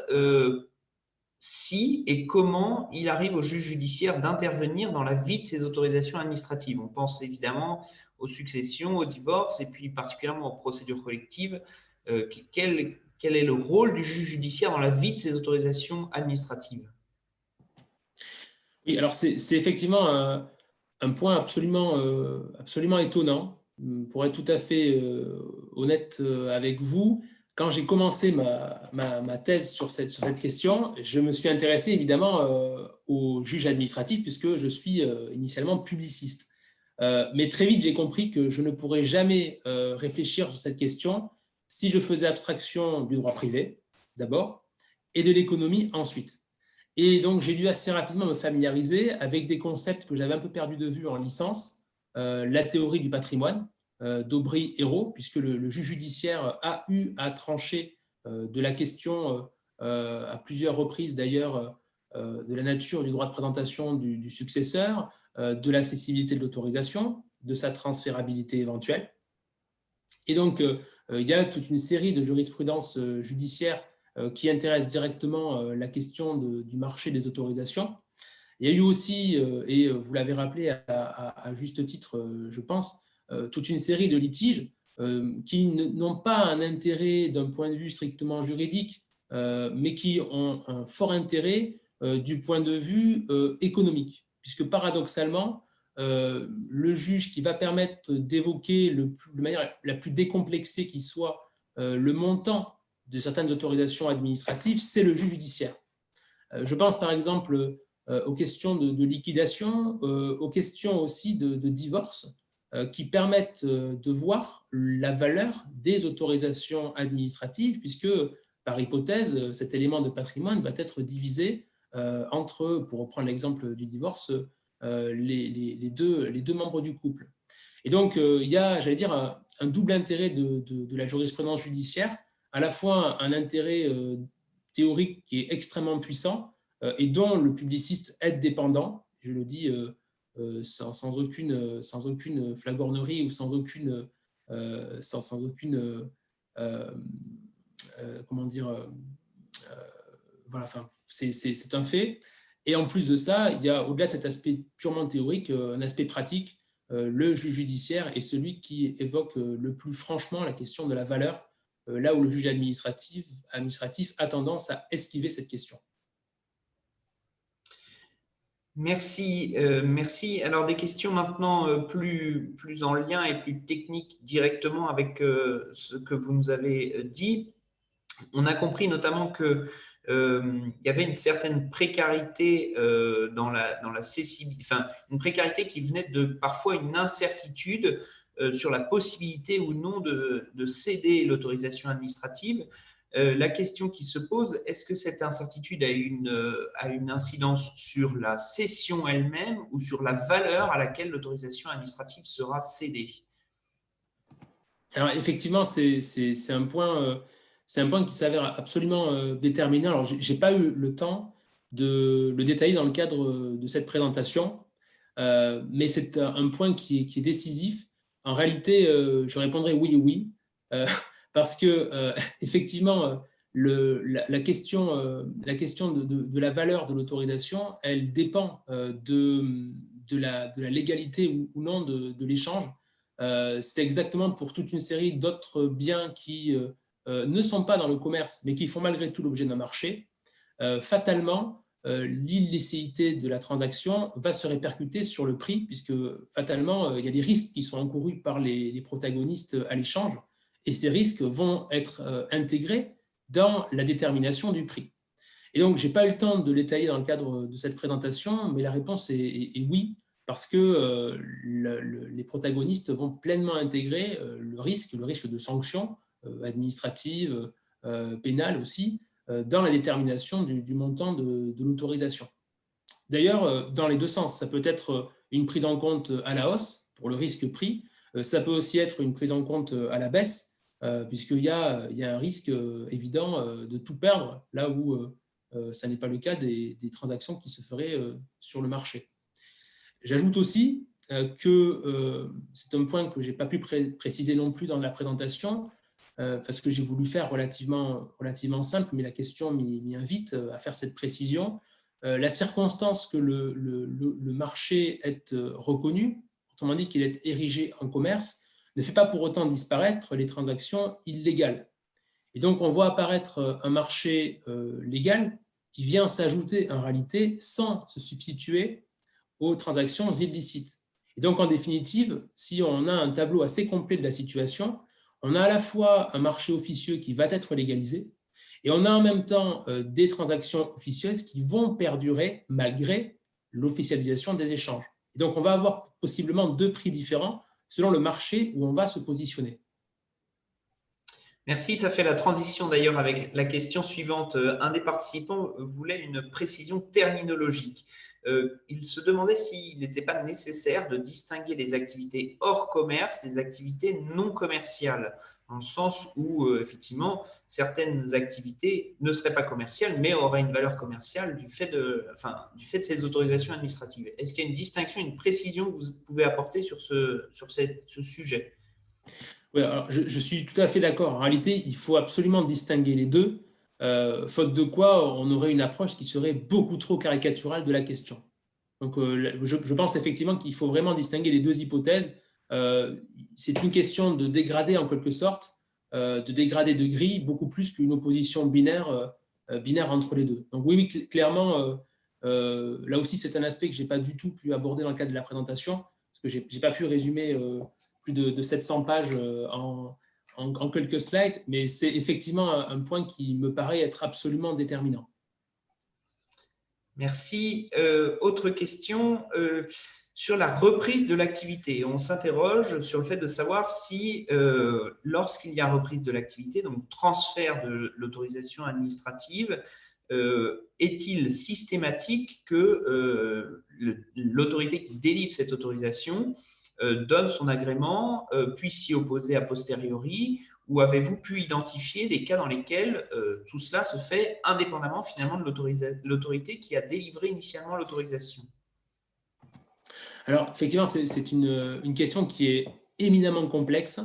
si et comment il arrive au juge judiciaire d'intervenir dans la vie de ces autorisations administratives? On pense évidemment aux successions, aux divorces et puis particulièrement aux procédures collectives. Quel est le rôle du juge judiciaire dans la vie de ces autorisations administratives? Oui, alors c'est effectivement un point absolument étonnant. Pour être tout à fait honnête avec vous, quand j'ai commencé ma thèse sur cette question, je me suis intéressé évidemment au juge administratif puisque je suis initialement publiciste. Mais très vite, j'ai compris que je ne pourrais jamais réfléchir sur cette question si je faisais abstraction du droit privé, d'abord, et de l'économie ensuite. Et donc, j'ai dû assez rapidement me familiariser avec des concepts que j'avais un peu perdu de vue en licence, la théorie du patrimoine d'Aubry-Hérault, puisque le juge judiciaire a eu à trancher de la question à plusieurs reprises d'ailleurs de la nature du droit de présentation du successeur, de la cessibilité de l'autorisation, de sa transférabilité éventuelle. Et donc, il y a toute une série de jurisprudences judiciaires qui intéressent directement la question du marché des autorisations. Il y a eu aussi, et vous l'avez rappelé à juste titre, je pense, toute une série de litiges qui n'ont pas un intérêt d'un point de vue strictement juridique, mais qui ont un fort intérêt du point de vue économique, puisque paradoxalement, le juge qui va permettre d'évoquer de manière la plus décomplexée qui soit le montant de certaines autorisations administratives, c'est le juge judiciaire. Je pense par exemple aux questions de liquidation, aux questions aussi de divorce, qui permettent de voir la valeur des autorisations administratives, puisque par hypothèse, cet élément de patrimoine va être divisé entre, pour reprendre l'exemple du divorce, les deux membres du couple. Et donc, il y a, j'allais dire, un double intérêt de la jurisprudence judiciaire, à la fois un intérêt théorique qui est extrêmement puissant et dont le publiciste est dépendant, je le dis sans aucune flagornerie ou sans aucune comment dire, voilà, enfin, c'est un fait. Et en plus de ça, il y a, au-delà de cet aspect purement théorique, un aspect pratique. Le juge judiciaire est celui qui évoque le plus franchement la question de la valeur, là où le juge administratif a tendance à esquiver cette question. Merci, merci. Alors, des questions maintenant plus en lien et plus techniques directement avec ce que vous nous avez dit. On a compris notamment que il y avait une certaine précarité dans la cessibilité, enfin une précarité qui venait de parfois une incertitude sur la possibilité ou non de céder l'autorisation administrative. La question qui se pose, est-ce que cette incertitude a une incidence sur la cession elle-même ou sur la valeur à laquelle l'autorisation administrative sera cédée? Alors effectivement, c'est un point qui s'avère absolument déterminant. Alors, je n'ai pas eu le temps de le détailler dans le cadre de cette présentation, mais c'est un point qui est décisif. En réalité, je répondrai oui, parce que effectivement, la question de la valeur de l'autorisation, elle dépend de la légalité ou non de l'échange. C'est exactement pour toute une série d'autres biens qui ne sont pas dans le commerce, mais qui font malgré tout l'objet d'un marché. Fatalement, l'illicéité de la transaction va se répercuter sur le prix, puisque fatalement, il y a des risques qui sont encourus par les protagonistes à l'échange, et ces risques vont être intégrés dans la détermination du prix. Et donc, je n'ai pas eu le temps de détailler dans le cadre de cette présentation, mais la réponse est oui, parce que les protagonistes vont pleinement intégrer le risque de sanctions administratives, pénales aussi, dans la détermination du montant de l'autorisation. D'ailleurs, dans les deux sens, ça peut être une prise en compte à la hausse pour le risque prix, ça peut aussi être une prise en compte à la baisse, puisqu'il y a un risque évident de tout perdre, là où ça n'est pas le cas des transactions qui se feraient sur le marché. J'ajoute aussi que c'est un point que je n'ai pas pu préciser non plus dans la présentation, parce que j'ai voulu faire relativement simple, mais la question m'y invite à faire cette précision. La circonstance que le marché est reconnu, autrement dit qu'il est érigé en commerce, ne fait pas pour autant disparaître les transactions illégales. Et donc, on voit apparaître un marché légal qui vient s'ajouter en réalité sans se substituer aux transactions illicites. Et donc, en définitive, si on a un tableau assez complet de la situation, on a à la fois un marché officieux qui va être légalisé et on a en même temps des transactions officieuses qui vont perdurer malgré l'officialisation des échanges. Et donc, on va avoir possiblement deux prix différents selon le marché où on va se positionner. Merci, ça fait la transition d'ailleurs avec la question suivante. Un des participants voulait une précision terminologique. Il se demandait s'il n'était pas nécessaire de distinguer les activités hors commerce des activités non commerciales, dans le sens où effectivement certaines activités ne seraient pas commerciales mais auraient une valeur commerciale du fait de ces autorisations administratives. Est-ce qu'il y a une distinction, une précision que vous pouvez apporter sur ce sujet ? Oui, alors je suis tout à fait d'accord. En réalité, il faut absolument distinguer les deux, faute de quoi on aurait une approche qui serait beaucoup trop caricaturale de la question. Donc, je pense effectivement qu'il faut vraiment distinguer les deux hypothèses. C'est une question de dégradé en quelque sorte, de dégradé de grille, beaucoup plus qu'une opposition binaire entre les deux. Donc oui, clairement, là aussi, c'est un aspect que je n'ai pas du tout pu aborder dans le cadre de la présentation, parce que je n'ai pas pu résumer plus de 700 pages en quelques slides, mais c'est effectivement un point qui me paraît être absolument déterminant. Merci. Autre question sur la reprise de l'activité. On s'interroge sur le fait de savoir si lorsqu'il y a reprise de l'activité, donc transfert de l'autorisation administrative, est-il systématique que l'autorité qui délivre cette autorisation donne son agrément, puisse s'y opposer a posteriori, ou avez-vous pu identifier des cas dans lesquels tout cela se fait indépendamment finalement de l'autorité qui a délivré initialement l'autorisation? Alors, effectivement, c'est une question qui est éminemment complexe,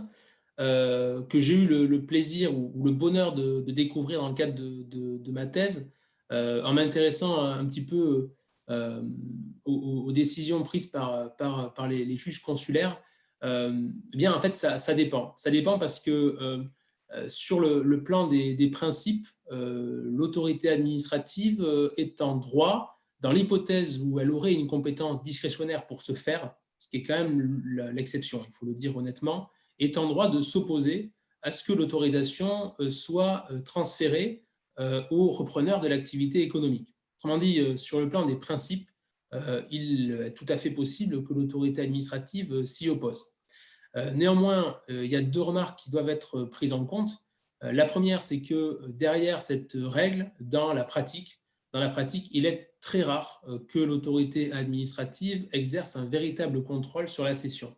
que j'ai eu le plaisir ou le bonheur de découvrir dans le cadre de ma thèse, en m'intéressant un petit peu aux décisions prises par les juges consulaires. Bien, en fait, ça dépend. Ça dépend parce que sur le plan des principes, l'autorité administrative est en droit, dans l'hypothèse où elle aurait une compétence discrétionnaire pour ce faire, ce qui est quand même l'exception, il faut le dire honnêtement, est en droit de s'opposer à ce que l'autorisation soit transférée aux repreneurs de l'activité économique. Autrement dit, sur le plan des principes, il est tout à fait possible que l'autorité administrative s'y oppose. Néanmoins, il y a deux remarques qui doivent être prises en compte. La première, c'est que derrière cette règle, dans la pratique, il est très rare que l'autorité administrative exerce un véritable contrôle sur la cession.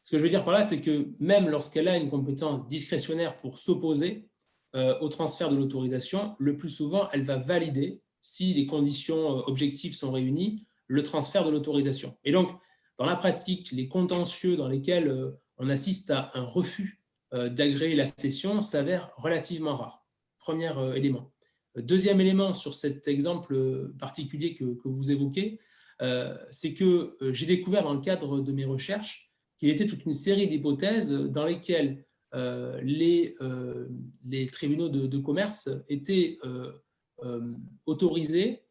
Ce que je veux dire par là, c'est que même lorsqu'elle a une compétence discrétionnaire pour s'opposer au transfert de l'autorisation, le plus souvent, elle va valider, si les conditions objectives sont réunies, le transfert de l'autorisation. Et donc, dans la pratique, les contentieux dans lesquels on assiste à un refus d'agréer la cession s'avèrent relativement rares. Premier élément. Deuxième élément sur cet exemple particulier que vous évoquez, c'est que j'ai découvert dans le cadre de mes recherches qu'il y était toute une série d'hypothèses dans lesquelles les tribunaux de commerce étaient autorisés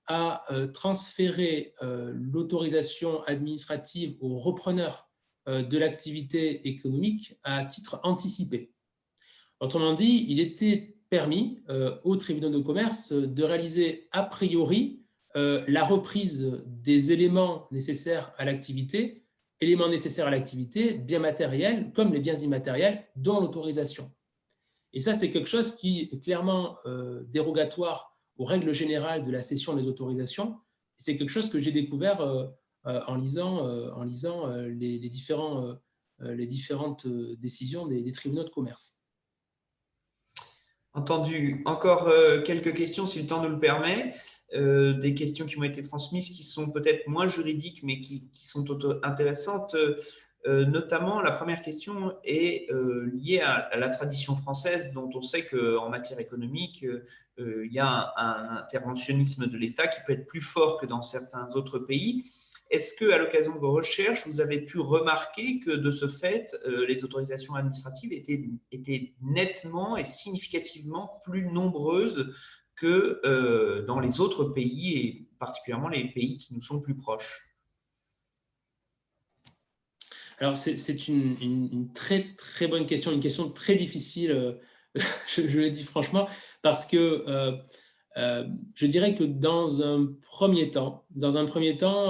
à transférer l'autorisation administrative aux repreneurs de l'activité économique à titre anticipé. Autrement dit, il était permis aux tribunaux de commerce de réaliser a priori la reprise des éléments nécessaires à l'activité, biens matériels comme les biens immatériels, dont l'autorisation. Et ça, c'est quelque chose qui est clairement dérogatoire aux règles générales de la cession des autorisations. C'est quelque chose que j'ai découvert en lisant les différentes décisions des tribunaux de commerce. Entendu. Encore quelques questions, si le temps nous le permet. Des questions qui m'ont été transmises qui sont peut-être moins juridiques, mais qui sont intéressantes. Notamment, la première question est liée à la tradition française, dont on sait qu'en matière économique, il y a un interventionnisme de l'État qui peut être plus fort que dans certains autres pays. Est-ce qu'à l'occasion de vos recherches, vous avez pu remarquer que de ce fait, les autorisations administratives étaient nettement et significativement plus nombreuses que dans les autres pays, et particulièrement les pays qui nous sont plus proches? Alors, c'est une très, très bonne question, une question très difficile, je le dis franchement, parce que je dirais que dans un premier temps,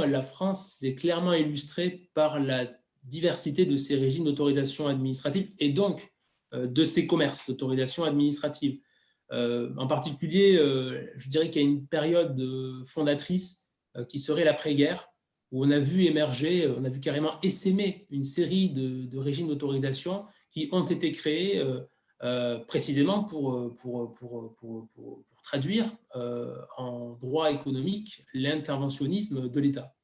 la France est clairement illustrée par la diversité de ses régimes d'autorisation administrative et donc de ses commerces d'autorisation administrative. En particulier, je dirais qu'il y a une période fondatrice qui serait l'après-guerre, où on a vu émerger, on a vu carrément essaimer une série de régimes d'autorisation qui ont été créés précisément pour traduire en droit économique l'interventionnisme de l'État.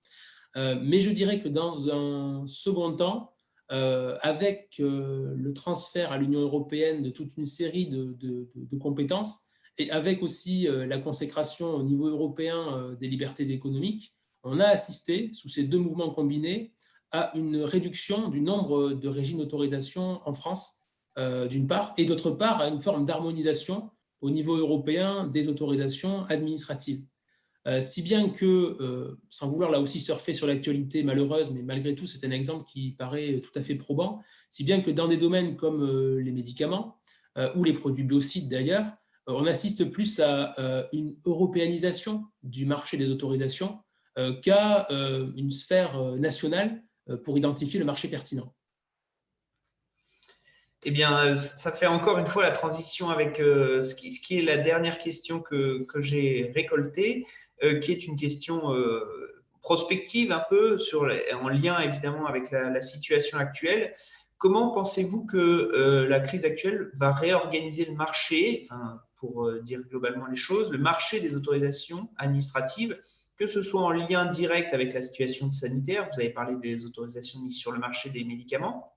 Mais je dirais que dans un second temps, avec le transfert à l'Union européenne de toute une série de compétences et avec aussi la consécration au niveau européen des libertés économiques, on a assisté, sous ces deux mouvements combinés, à une réduction du nombre de régimes d'autorisation en France, d'une part, et d'autre part, à une forme d'harmonisation au niveau européen des autorisations administratives. Si bien que, sans vouloir là aussi surfer sur l'actualité malheureuse, mais malgré tout, c'est un exemple qui paraît tout à fait probant, si bien que dans des domaines comme les médicaments ou les produits biocides d'ailleurs, on assiste plus à une européanisation du marché des autorisations qu'à une sphère nationale pour identifier le marché pertinent. Eh bien, ça fait encore une fois la transition avec ce qui est la dernière question que j'ai récoltée, qui est une question prospective un peu, en lien évidemment avec la situation actuelle. Comment pensez-vous que la crise actuelle va réorganiser le marché, enfin, pour dire globalement les choses, le marché des autorisations administratives, que ce soit en lien direct avec la situation sanitaire, vous avez parlé des autorisations mises sur le marché des médicaments,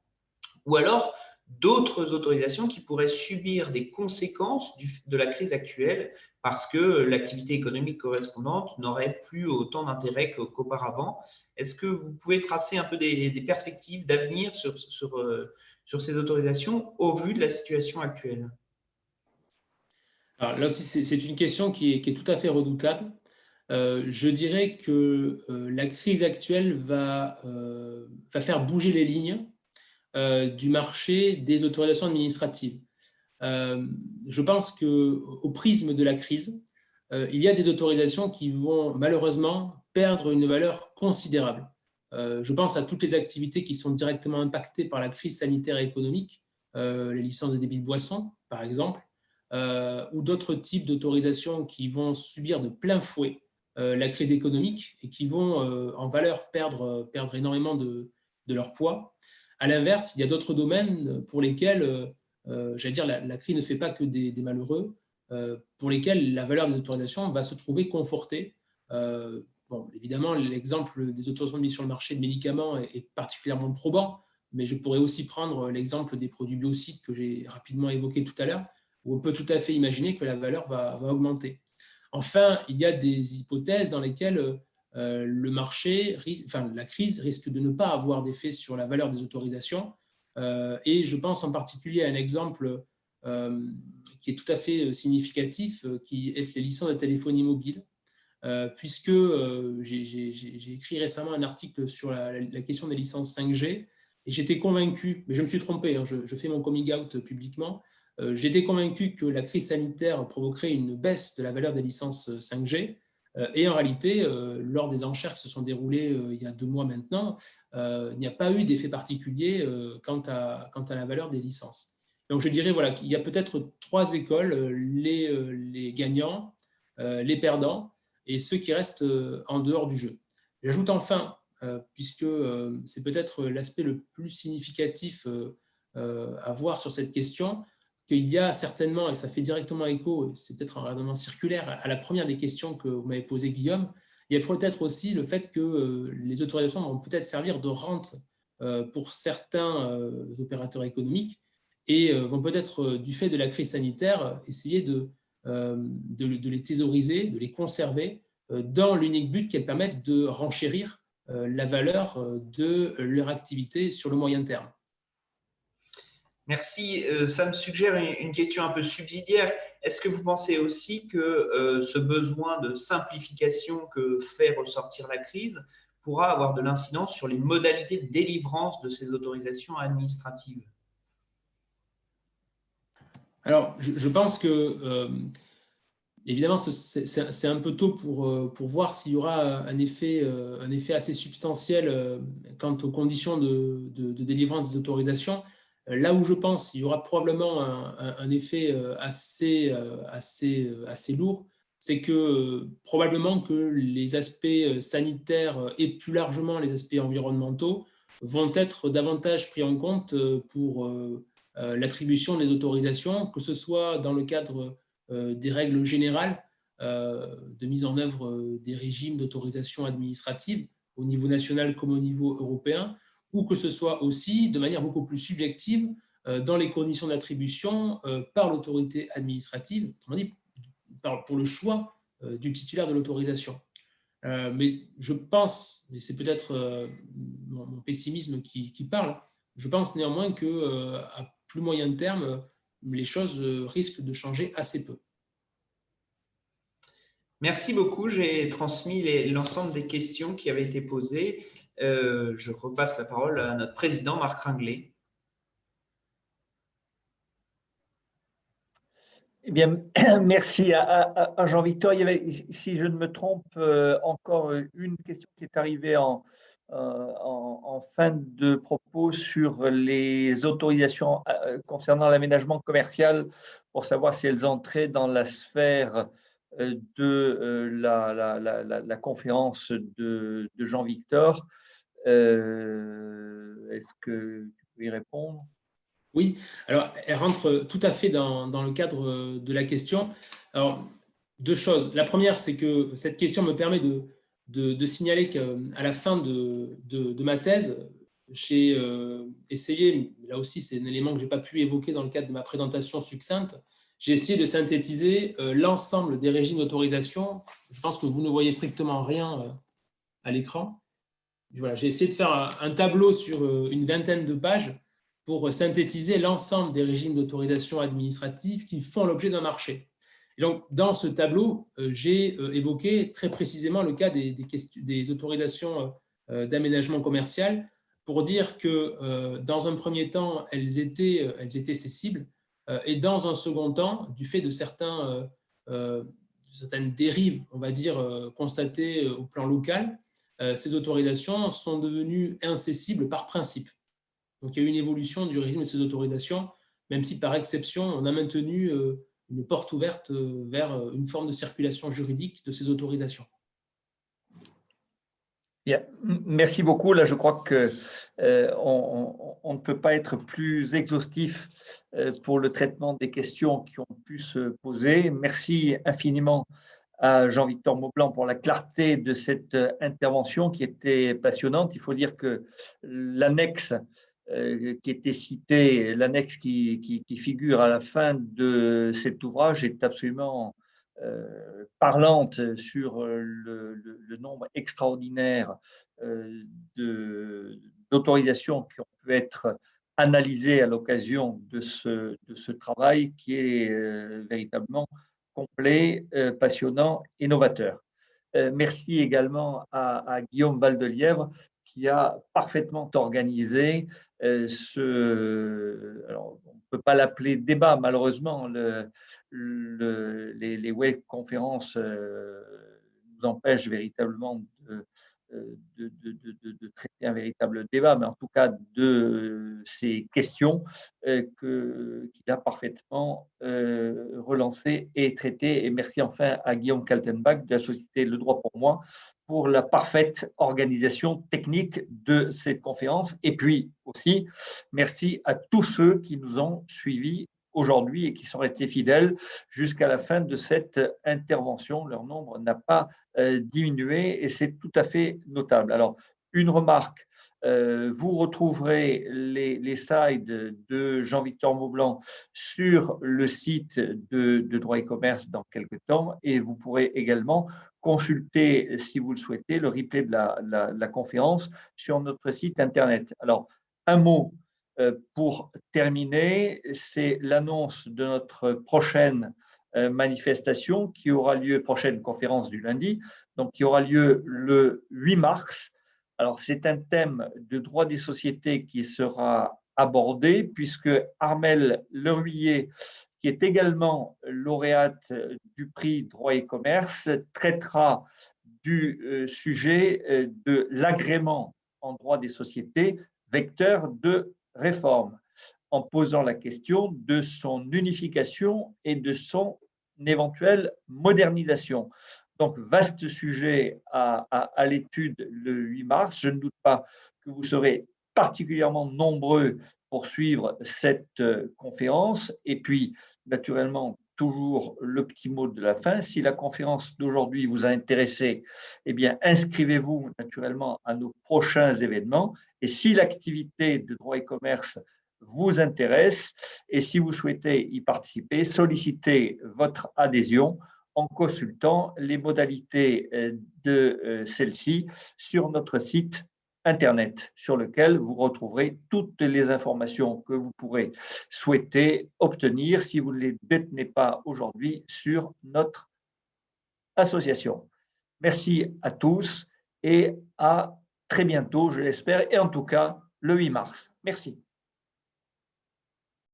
ou alors d'autres autorisations qui pourraient subir des conséquences de la crise actuelle parce que l'activité économique correspondante n'aurait plus autant d'intérêt qu'auparavant. Est-ce que vous pouvez tracer un peu des perspectives d'avenir sur ces autorisations au vu de la situation actuelle? Alors là aussi, c'est une question qui est tout à fait redoutable. Je dirais que la crise actuelle va faire bouger les lignes du marché des autorisations administratives. Je pense qu'au prisme de la crise, il y a des autorisations qui vont malheureusement perdre une valeur considérable. Je pense à toutes les activités qui sont directement impactées par la crise sanitaire et économique, les licences de débit de boissons, par exemple, ou d'autres types d'autorisations qui vont subir de plein fouet la crise économique et qui vont en valeur perdre énormément de leur poids. À l'inverse, il y a d'autres domaines pour lesquels, j'allais dire, la crise ne fait pas que des malheureux, pour lesquels la valeur des autorisations va se trouver confortée. Bon, évidemment, l'exemple des autorisations de mise sur le marché de médicaments est particulièrement probant, mais je pourrais aussi prendre l'exemple des produits biocides que j'ai rapidement évoqué tout à l'heure, où on peut tout à fait imaginer que la valeur va augmenter. Enfin, il y a des hypothèses dans lesquelles le marché, enfin, la crise risque de ne pas avoir d'effet sur la valeur des autorisations. Et je pense en particulier à un exemple qui est tout à fait significatif, qui est les licences de téléphonie mobile, puisque j'ai écrit récemment un article sur la question des licences 5G, et j'étais convaincu, mais je me suis trompé, hein, je fais mon coming out publiquement, j'étais convaincu que la crise sanitaire provoquerait une baisse de la valeur des licences 5G, et en réalité, lors des enchères qui se sont déroulées il y a 2 mois maintenant, il n'y a pas eu d'effet particulier quant à la valeur des licences. Donc je dirais voilà, qu'il y a peut-être 3 écoles, les gagnants, les perdants, et ceux qui restent en dehors du jeu. J'ajoute enfin, puisque c'est peut-être l'aspect le plus significatif à voir sur cette question, qu'il y a certainement, et ça fait directement écho, c'est peut-être un raisonnement circulaire, à la première des questions que vous m'avez posées, Guillaume, il y a peut-être aussi le fait que les autorisations vont peut-être servir de rente pour certains opérateurs économiques et vont peut-être, du fait de la crise sanitaire, essayer de les thésauriser, de les conserver dans l'unique but qu'elles permettent de renchérir la valeur de leur activité sur le moyen terme. Merci. Ça me suggère une question un peu subsidiaire. Est-ce que vous pensez aussi que ce besoin de simplification que fait ressortir la crise pourra avoir de l'incidence sur les modalités de délivrance de ces autorisations administratives? Alors, je pense que, évidemment, c'est un peu tôt pour voir s'il y aura un effet assez substantiel quant aux conditions de délivrance des autorisations. Là où je pense qu'il y aura probablement un effet assez lourd, c'est que probablement que les aspects sanitaires et plus largement les aspects environnementaux vont être davantage pris en compte pour l'attribution des autorisations, que ce soit dans le cadre des règles générales de mise en œuvre des régimes d'autorisation administrative au niveau national comme au niveau européen, ou que ce soit aussi de manière beaucoup plus subjective dans les conditions d'attribution par l'autorité administrative, autrement dit, pour le choix du titulaire de l'autorisation. Mais je pense, et c'est peut-être mon pessimisme qui parle, je pense néanmoins qu'à plus moyen terme, les choses risquent de changer assez peu. Merci beaucoup. J'ai transmis l'ensemble des questions qui avaient été posées. Je repasse la parole à notre président, Marc Ringlet. Eh bien, merci à Jean-Victor. Il y avait, si je ne me trompe, encore une question qui est arrivée en fin de propos sur les autorisations concernant l'aménagement commercial, pour savoir si elles entraient dans la sphère de la conférence de Jean-Victor. Est-ce que tu peux y répondre? Oui, alors elle rentre tout à fait dans le cadre de la question. Alors, deux choses. La première, c'est que cette question me permet de signaler qu'à la fin de ma thèse, j'ai essayé, là aussi c'est un élément que je n'ai pas pu évoquer dans le cadre de ma présentation succincte, j'ai essayé de synthétiser l'ensemble des régimes d'autorisation. Je pense que vous ne voyez strictement rien à l'écran. Voilà, j'ai essayé de faire un tableau sur une vingtaine de pages pour synthétiser l'ensemble des régimes d'autorisation administrative qui font l'objet d'un marché. Et donc, dans ce tableau, j'ai évoqué très précisément le cas des autorisations d'aménagement commercial pour dire que, dans un premier temps, elles étaient cessibles et dans un second temps, du fait de certaines dérives, on va dire, constatées au plan local, ces autorisations sont devenues incessibles par principe. Donc, il y a eu une évolution du régime de ces autorisations, même si par exception, on a maintenu une porte ouverte vers une forme de circulation juridique de ces autorisations. Bien. Merci beaucoup. Là, je crois que on ne peut pas être plus exhaustif pour le traitement des questions qui ont pu se poser. Merci infiniment à Jean-Victor Maublanc pour la clarté de cette intervention qui était passionnante. Il faut dire que l'annexe qui était citée, l'annexe qui figure à la fin de cet ouvrage est absolument parlante sur le nombre extraordinaire d'autorisations qui ont pu être analysées à l'occasion de ce travail qui est véritablement complet, passionnant et novateur. Merci également à Guillaume Valdelièvre qui a parfaitement organisé alors on ne peut pas l'appeler débat malheureusement, les webconférences nous empêchent véritablement de traiter un véritable débat, mais en tout cas de ces questions qu'il a parfaitement relancées et traitées. Et merci enfin à Guillaume Kaltenbach de la société Le Droit pour moi pour la parfaite organisation technique de cette conférence. Et puis aussi, merci à tous ceux qui nous ont suivis aujourd'hui et qui sont restés fidèles jusqu'à la fin de cette intervention. Leur nombre n'a pas diminué et c'est tout à fait notable. Alors, une remarque, vous retrouverez les slides de Jean-Victor Maublanc sur le site de Droit et Commerce dans quelques temps et vous pourrez également consulter, si vous le souhaitez, le replay de la conférence sur notre site internet. Alors, un mot Pour terminer, c'est l'annonce de notre prochaine manifestation qui aura lieu, prochaine conférence du lundi, donc qui aura lieu le 8 mars. Alors, c'est un thème de droit des sociétés qui sera abordé puisque Armelle Leruyer, qui est également lauréate du prix Droit et Commerce, traitera du sujet de l'agrément en droit des sociétés, vecteur de réforme, en posant la question de son unification et de son éventuelle modernisation. Donc, vaste sujet à l'étude le 8 mars. Je ne doute pas que vous serez particulièrement nombreux pour suivre cette conférence. Et puis, naturellement, toujours le petit mot de la fin. Si la conférence d'aujourd'hui vous a intéressé, eh bien, inscrivez-vous naturellement à nos prochains événements. Et si l'activité de droit et commerce vous intéresse et si vous souhaitez y participer, sollicitez votre adhésion en consultant les modalités de celle-ci sur notre site Internet, sur lequel vous retrouverez toutes les informations que vous pourrez souhaiter obtenir si vous ne les détenez pas aujourd'hui sur notre association. Merci à tous et à très bientôt, je l'espère, et en tout cas le 8 mars. Merci.